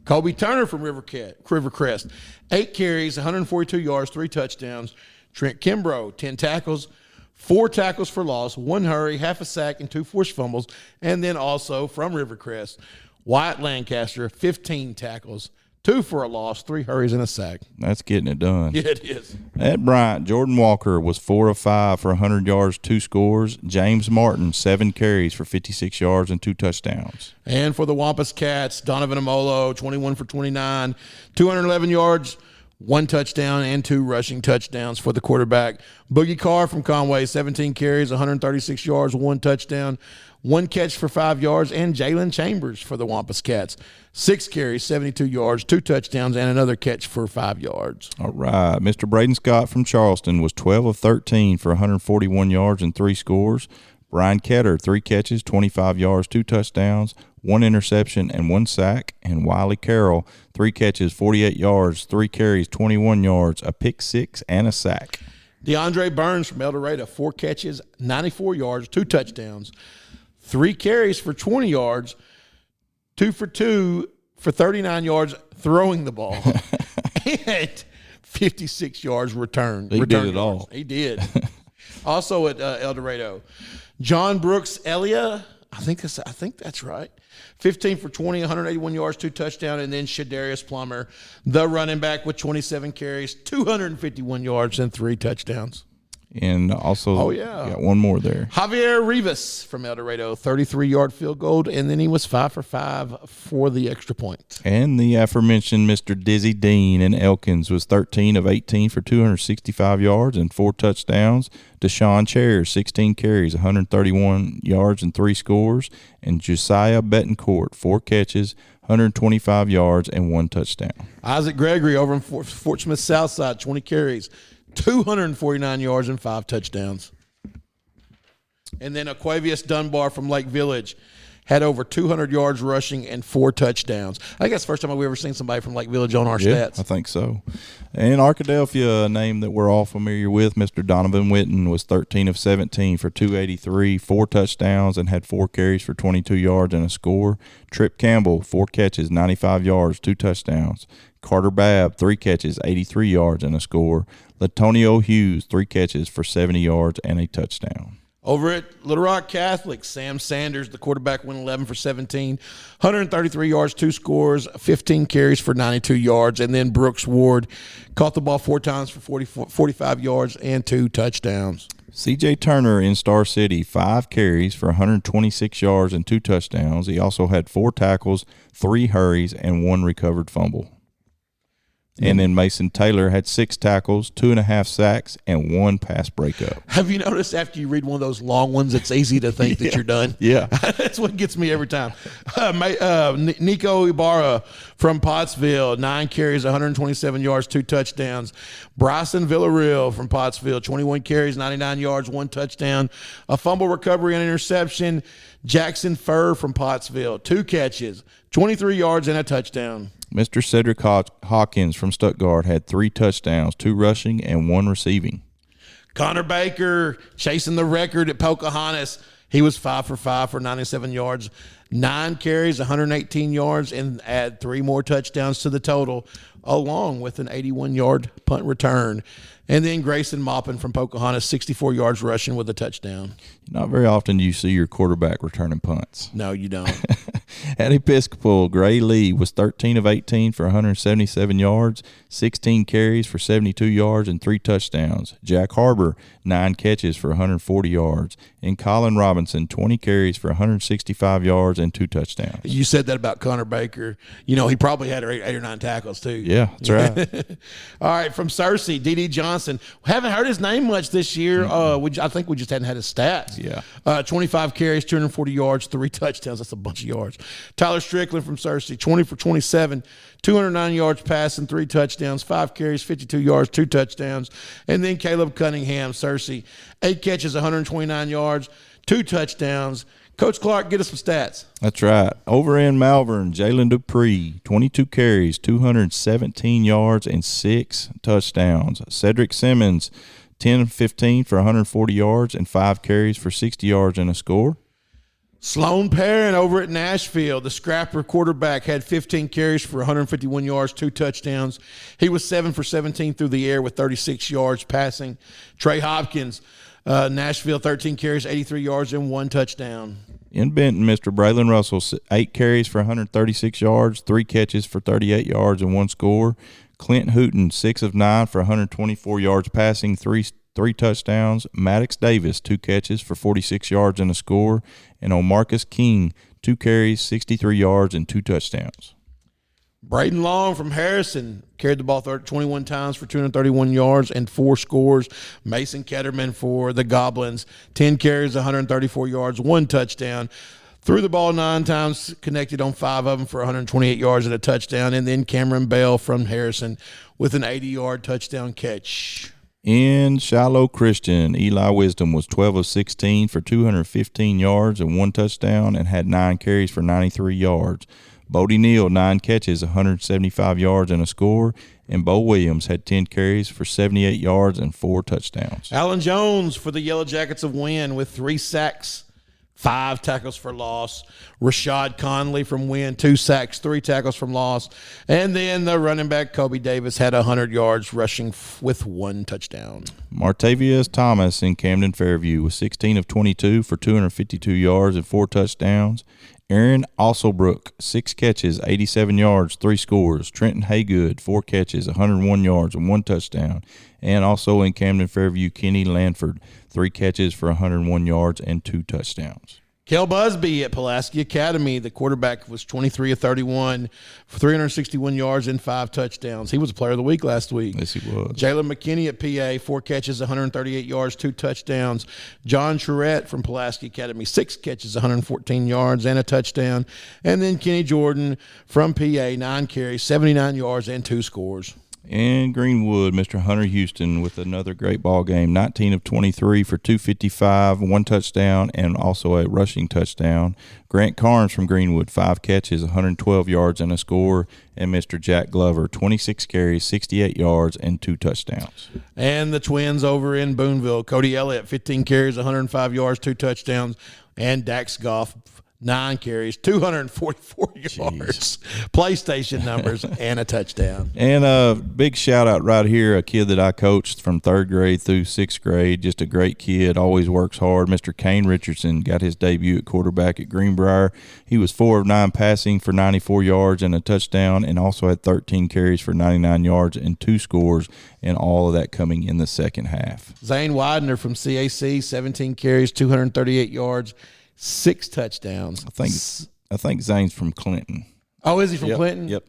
Kobe Turner from Rivercrest, 8 carries, 142 yards, 3 touchdowns. Trent Kimbrough, 10 tackles, 4 tackles for loss, 1 hurry, half a sack, and 2 forced fumbles. And then also from Rivercrest, Wyatt Lancaster, 15 tackles, 2 for a loss, 3 hurries, and a sack. That's getting it done. Yeah, it is. At Bryant, Jordan Walker was 4 of 5 for 100 yards, 2 scores. James Martin, 7 carries for 56 yards and 2 touchdowns. And for the Wampus Cats, Donovan Amolo, 21 for 29, 211 yards, 1 touchdown, and 2 rushing touchdowns for the quarterback. Boogie Carr from Conway, 17 carries, 136 yards, 1 touchdown, 1 catch for 5 yards. And Jalen Chambers for the Wampus Cats, 6 carries, 72 yards, 2 touchdowns, and another catch for 5 yards. All right. Mr. Braden Scott from Charleston was 12 of 13 for 141 yards and 3 scores. Brian Ketter, 3 catches, 25 yards, 2 touchdowns, 1 interception, and 1 sack. And Wiley Carroll, 3 catches, 48 yards, 3 carries, 21 yards, a pick 6, and a sack. DeAndre Burns from El Dorado, 4 catches, 94 yards, 2 touchdowns, 3 carries for 20 yards, 2 for 2 for 39 yards throwing the ball, and 56 yards returned. He did it all. He did. Also at El Dorado, John Brooks Elia, I think that's right. 15 for 20, 181 yards, 2 touchdowns, and then Shadarius Plummer, the running back, with 27 carries, 251 yards, and 3 touchdowns. And also, got one more there. Javier Rivas from El Dorado, 33-yard field goal, and then he was 5 for 5 for the extra point. And the aforementioned Mr. Dizzy Dean in Elkins was 13 of 18 for 265 yards and 4 touchdowns. Deshaun Chair, 16 carries, 131 yards and 3 scores. And Josiah Betancourt, 4 catches, 125 yards and 1 touchdown. Isaac Gregory over in Fort Smith Southside, 20 carries, 249 yards and 5 touchdowns. And then Aquavius Dunbar from Lake Village had over 200 yards rushing and 4 touchdowns. I guess first time we've ever seen somebody from Lake Village on our stats. I think so. And Arkadelphia, a name that we're all familiar with, Mr. Donovan Witten was 13 of 17 for 283, 4 touchdowns, and had 4 carries for 22 yards and a score. Trip Campbell, 4 catches, 95 yards, 2 touchdowns. Carter Babb, 3 catches, 83 yards and a score. Latonio Hughes, 3 catches for 70 yards and a touchdown. Over at Little Rock Catholic, Sam Sanders, the quarterback, went 11 for 17, 133 yards, 2 scores, 15 carries for 92 yards. And then Brooks Ward caught the ball 4 times for 45 yards and 2 touchdowns. C.J. Turner in Star City, 5 carries for 126 yards and 2 touchdowns. He also had 4 tackles, 3 hurries, and 1 recovered fumble. And then Mason Taylor had 6 tackles, 2.5 sacks, and 1 pass breakup. Have you noticed after you read one of those long ones, it's easy to think that you're done? Yeah. That's what gets me every time. Nico Ibarra from Pottsville, 9 carries, 127 yards, 2 touchdowns. Bryson Villarreal from Pottsville, 21 carries, 99 yards, 1 touchdown. A fumble recovery and interception. Jackson Furr from Pottsville, 2 catches, 23 yards, and a touchdown. Mr. Cedric Hawkins from Stuttgart had 3 touchdowns, 2 rushing, and 1 receiving. Connor Baker chasing the record at Pocahontas. He was 5 for 5 for 97 yards, 9 carries, 118 yards, and add 3 more touchdowns to the total, along with an 81-yard punt return. And then Grayson Maupin from Pocahontas, 64 yards rushing with a touchdown. Not very often do you see your quarterback returning punts. No, you don't. At Episcopal, Gray Lee was 13 of 18 for 177 yards, 16 carries for 72 yards, and 3 touchdowns. Jack Harbor, 9 catches for 140 yards. And Colin Robinson, 20 carries for 165 yards yards and 2 touchdowns. You said that about Connor Baker. You know, he probably had eight or nine tackles too. Yeah, that's right. All right, from Cersei, D.D. Johnson. Haven't heard his name much this year. I think we just hadn't had his stats. Yeah. 25 carries, 240 yards, 3 touchdowns. That's a bunch of yards. Tyler Strickland from Cersei, 20 for 27, 209 yards passing, 3 touchdowns, 5 carries, 52 yards, 2 touchdowns. And then Caleb Cunningham, Cersei, 8 catches, 129 yards, 2 touchdowns. Coach Clark, get us some stats. That's right. Over in Malvern, Jalen Dupree, 22 carries, 217 yards, and 6 touchdowns. Cedric Simmons, 10-15 for 140 yards and 5 carries for 60 yards and a score. Sloan Perrin over at Nashville, the scrapper quarterback, had 15 carries for 151 yards, 2 touchdowns. He was 7 for 17 through the air with 36 yards passing. Trey Hopkins, Nashville, 13 carries, 83 yards, and 1 touchdown. In Benton, Mr. Braylon Russell, 8 carries for 136 yards, 3 catches for 38 yards, and 1 score. Clint Hooton, 6 of 9 for 124 yards passing, 3 touchdowns. Maddox Davis, 2 catches for 46 yards and a score. And O'Marcus King, 2 carries, 63 yards, and 2 touchdowns. Braden Long from Harrison carried the ball 21 times for 231 yards and 4 scores. Mason Ketterman for the Goblins, 10 carries, 134 yards, 1 touchdown. Threw the ball 9 times, connected on 5 of them for 128 yards and a touchdown. And then Cameron Bell from Harrison with an 80-yard touchdown catch. In Shiloh Christian, Eli Wisdom was 12 of 16 for 215 yards and 1 touchdown and had 9 carries for 93 yards. Bodie Neal, 9 catches, 175 yards and a score. And Bo Williams had 10 carries for 78 yards and 4 touchdowns. Alan Jones for the Yellow Jackets of Wynn with 3 sacks, 5 tackles for loss. Rashad Conley from Wynn, 2 sacks, 3 tackles from loss. And then the running back, Kobe Davis, had 100 yards rushing with 1 touchdown. Martavius Thomas in Camden Fairview was 16 of 22 for 252 yards and 4 touchdowns. Aaron Alsobrook, 6 catches, 87 yards, 3 scores. Trenton Haygood, 4 catches, 101 yards, and 1 touchdown. And also in Camden Fairview, Kenny Lanford, 3 catches for 101 yards and 2 touchdowns. Kel Busby at Pulaski Academy, the quarterback, was 23 of 31 for 361 yards and 5 touchdowns. He was a player of the week last week. Yes, he was. Jalen McKinney at PA, 4 catches, 138 yards, 2 touchdowns. John Charette from Pulaski Academy, 6 catches, 114 yards and a touchdown. And then Kenny Jordan from PA, 9 carries, 79 yards and 2 scores. In Greenwood, Mr. Hunter Houston with another great ball game, 19 of 23 for 255, 1 touchdown, and also a rushing touchdown. Grant Carnes from Greenwood, 5 catches, 112 yards, and a score. And Mr. Jack Glover, 26 carries, 68 yards, and 2 touchdowns. And the Twins over in Boonville, Cody Elliott, 15 carries, 105 yards, 2 touchdowns. And Dax Goff, 9 carries, 244 yards, PlayStation numbers, and a touchdown. And a big shout-out right here, a kid that I coached from 3rd grade through 6th grade, just a great kid, always works hard. Mr. Kane Richardson got his debut at quarterback at Greenbrier. He was 4 of 9 passing for 94 yards and a touchdown, and also had 13 carries for 99 yards and 2 scores, and all of that coming in the second half. Zane Widener from CAC, 17 carries, 238 yards, 6 touchdowns. I think Zane's from Clinton. Oh, is he from Clinton? Yep.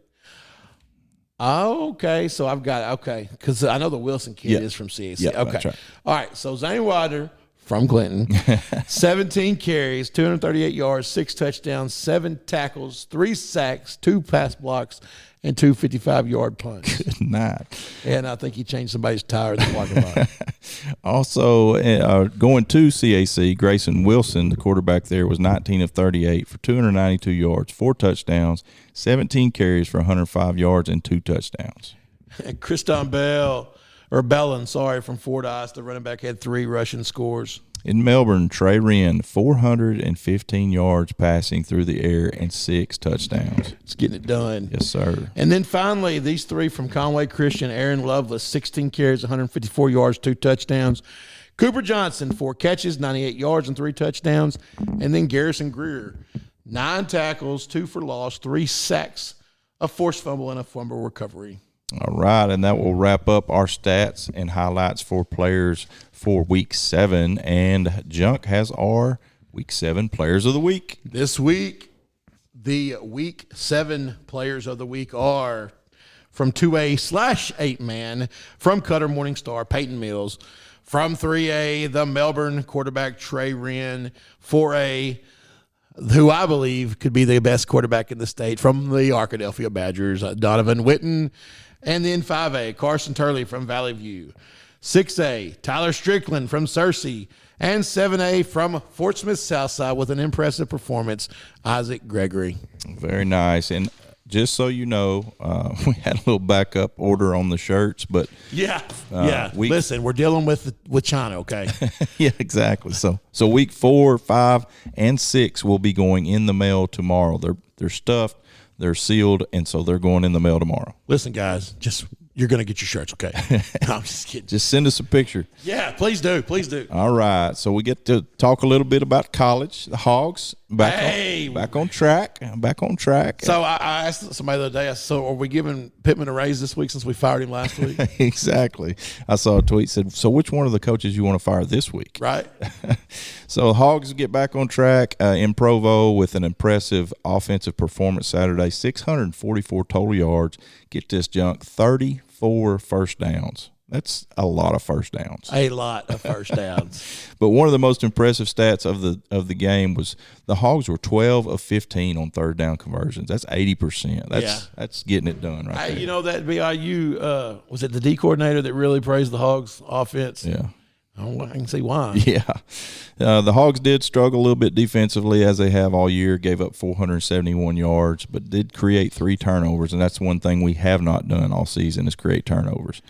Oh, okay. So I've got because I know the Wilson kid is from CAC. Yep, okay. that's right. All right. So Zane Widener from Clinton, 17 carries, 238 yards, 6 touchdowns, 7 tackles, 3 sacks, 2 pass blocks, and 2 55-yard punts. Good night. And I think he changed somebody's tire in the parking lot. Also, going to CAC, Grayson Wilson, the quarterback there, was 19 of 38 for 292 yards, 4 touchdowns, 17 carries for 105 yards, and 2 touchdowns. And Kriston Bellin, from Fordyce, the running back, had 3 rushing scores. In Melbourne, Trey Wren, 415 yards passing through the air and 6 touchdowns. It's getting it done. Yes, sir. And then finally, these 3 from Conway Christian, Aaron Lovelace, 16 carries, 154 yards, 2 touchdowns. Cooper Johnson, 4 catches, 98 yards, and 3 touchdowns. And then Garrison Greer, 9 tackles, 2 for loss, 3 sacks, a forced fumble, and a fumble recovery. All right, and that will wrap up our stats and highlights for players for Week 7. And Junk has our Week 7 Players of the Week. This week, The Week 7 players of the week are from 2A/8-man, from Cutter Morningstar, Peyton Mills. From 3A, the Melbourne quarterback, Trey Wren. 4A, who I believe could be the best quarterback in the state, from the Arkadelphia Badgers, Donovan Witten. And then 5A, Carson Turley from Valley View. 6A, Tyler Strickland from Searcy. And 7A from Fort Smith Southside with an impressive performance, Isaac Gregory. Very nice. And just so you know, we had a little backup order on the shirts, but Listen, we're dealing with China, okay? yeah, exactly. So week 4, 5, and 6 will be going in the mail tomorrow. They're stuffed, they're sealed, and so they're going in the mail tomorrow. Listen, guys, you're going to get your shirts, okay? No, I'm just kidding. Just send us a picture. Yeah, please do. Please do. All right. So we get to talk a little bit about college. The Hogs back on track. So I asked somebody the other day, so are we giving Pittman a raise this week since we fired him last week? Exactly. I saw a tweet said, so which one of the coaches you want to fire this week? Right. So the Hogs get back on track in Provo with an impressive offensive performance Saturday, 644 total yards. Get this, Junk, 34 first downs. That's a lot of first downs. A lot of first downs. But one of the most impressive stats of the game was the Hogs were 12 of 15 on third down conversions. That's 80%. That's getting it done right there. You know, that BYU, was it the D coordinator that really praised the Hogs offense? Yeah. I can see why. Yeah. The Hogs did struggle a little bit defensively, as they have all year, gave up 471 yards, but did create 3 turnovers, and that's one thing we have not done all season is create turnovers.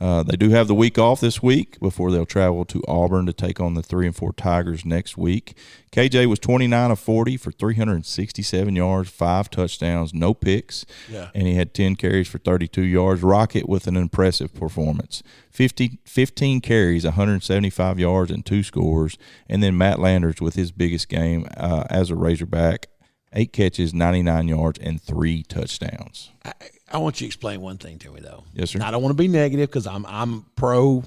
They do have the week off this week before they'll travel to Auburn to take on the 3-4 Tigers next week. KJ was 29 of 40 for 367 yards, 5 touchdowns, no picks, and he had 10 carries for 32 yards. Rocket with an impressive performance. 15 carries, 175 yards, and 2 scores. And then Matt Landers with his biggest game as a Razorback, 8 catches, 99 yards, and 3 touchdowns. I want you to explain one thing to me, though. Yes, sir. Now, I don't want to be negative because I'm pro.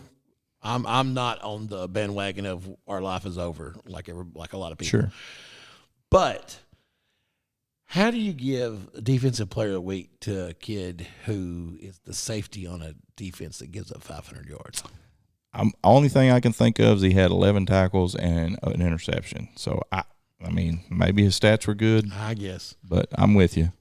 I'm not on the bandwagon of our life is over like a lot of people. Sure. But how do you give a defensive player of the week to a kid who is the safety on a defense that gives up 500 yards? Only thing I can think of is he had 11 tackles and an interception. So, I mean, maybe his stats were good. I guess. But I'm with you.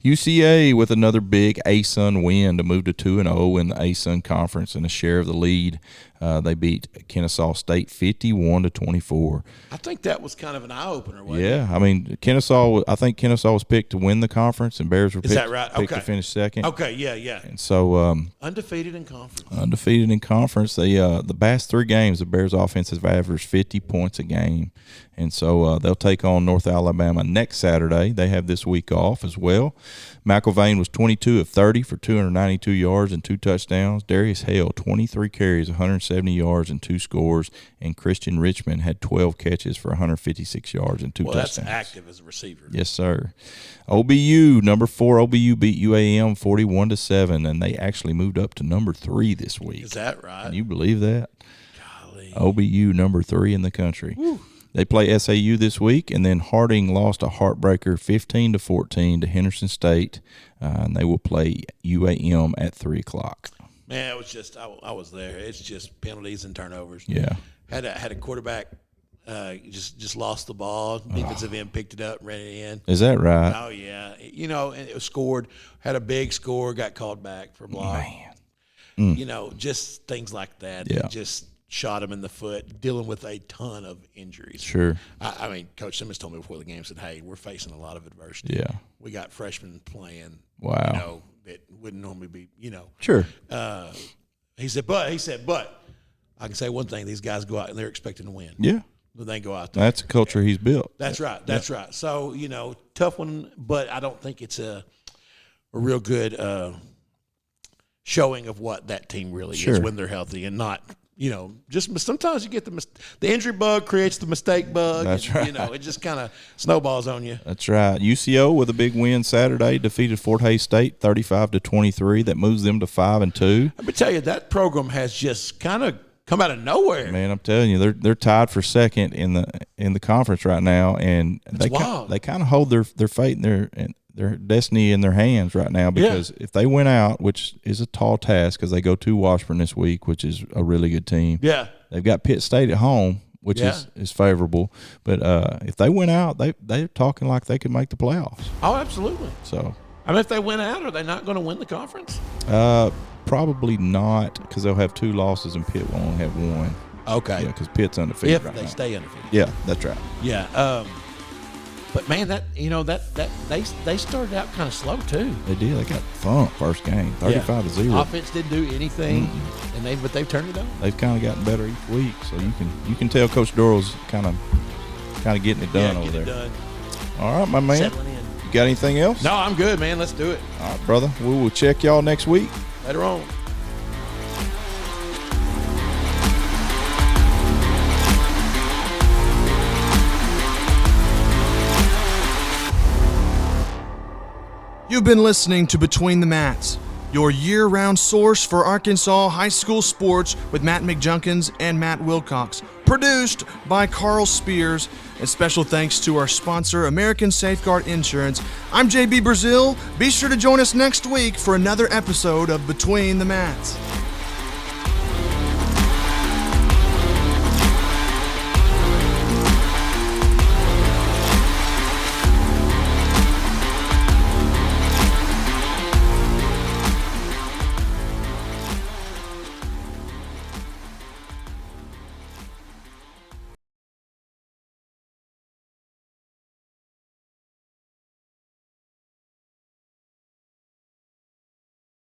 UCA with another big ASUN win to move to 2-0 in the ASUN conference and a share of the lead. They beat Kennesaw State 51-24. I think that was kind of an eye opener. Yeah, I mean Kennesaw was picked to win the conference, and Bears were picked to finish second. Okay, yeah. And so undefeated in conference. They the past 3 games the Bears offense has averaged 50 points a game. And so they'll take on North Alabama next Saturday. They have this week off as well. McIlvain was 22 of 30 for 292 yards and 2 touchdowns. Darius Hale, 23 carries, 170 yards and 2 scores. And Christian Richmond had 12 catches for 156 yards and 2 touchdowns. That's active as a receiver. Yes, sir. OBU, number 4, OBU beat UAM 41-7, and they actually moved up to number 3 this week. Is that right? Can you believe that? Golly. OBU, number 3 in the country. Whew. They play SAU this week, and then Harding lost a heartbreaker 15-14 to Henderson State, and they will play UAM at 3 o'clock. Man, it was just I was there. It's just penalties and turnovers. Yeah, had a quarterback just lost the ball. Defensive end picked it up, ran it in. Is that right? Oh yeah, and it was scored. Had a big score, got called back for block. Man, just things like that. Yeah. That just shot him in the foot, dealing with a ton of injuries. Sure. I mean, Coach Simmons told me before the game, said, "Hey, we're facing a lot of adversity. Yeah. We got freshmen playing. Wow. That wouldn't normally be. Sure. He said, but I can say one thing: these guys go out and they're expecting to win. Yeah. But they go out there. That's a culture he's built. That's right. That's right. So tough one, but I don't think it's a real good showing of what that team really is when they're healthy and not. Just sometimes you get the injury bug creates the mistake bug. That's right. It just kind of snowballs on you. That's right. UCO with a big win Saturday defeated Fort Hays State 35-23. That moves them to 5-2. Let me tell you, that program has just kind of come out of nowhere. Man, I'm telling you, they're tied for second in the conference right now, and they kind of hold their fate and their destiny in their hands right now, because if they win out, which is a tall task because they go to Washburn this week, which is a really good team. Yeah. They've got Pitt State at home, which is favorable. But if they win out, they're talking like they could make the playoffs. Oh, absolutely. So, I mean, if they win out, are they not going to win the conference? Probably not, because they'll have 2 losses and Pitt will only have 1. Okay. Yeah, because Pitt's undefeated If they stay undefeated. Yeah, that's right. Yeah. But man, that they started out kind of slow too. They did. They got thumped first game, 35-0. Offense didn't do anything, and they've turned it on. They've kind of gotten better each week, so you can tell Coach Dorrell's kind of getting it done over there. Done. All right, my man. Settling in. You got anything else? No, I'm good, man. Let's do it. All right, brother. We will check y'all next week. Later on. You've been listening to Between the Mats, your year-round source for Arkansas high school sports with Matt McJunkins and Matt Wilcox. Produced by Carl Spears, and special thanks to our sponsor, American Safeguard Insurance. I'm JB Brazil. Be sure to join us next week for another episode of Between the Mats.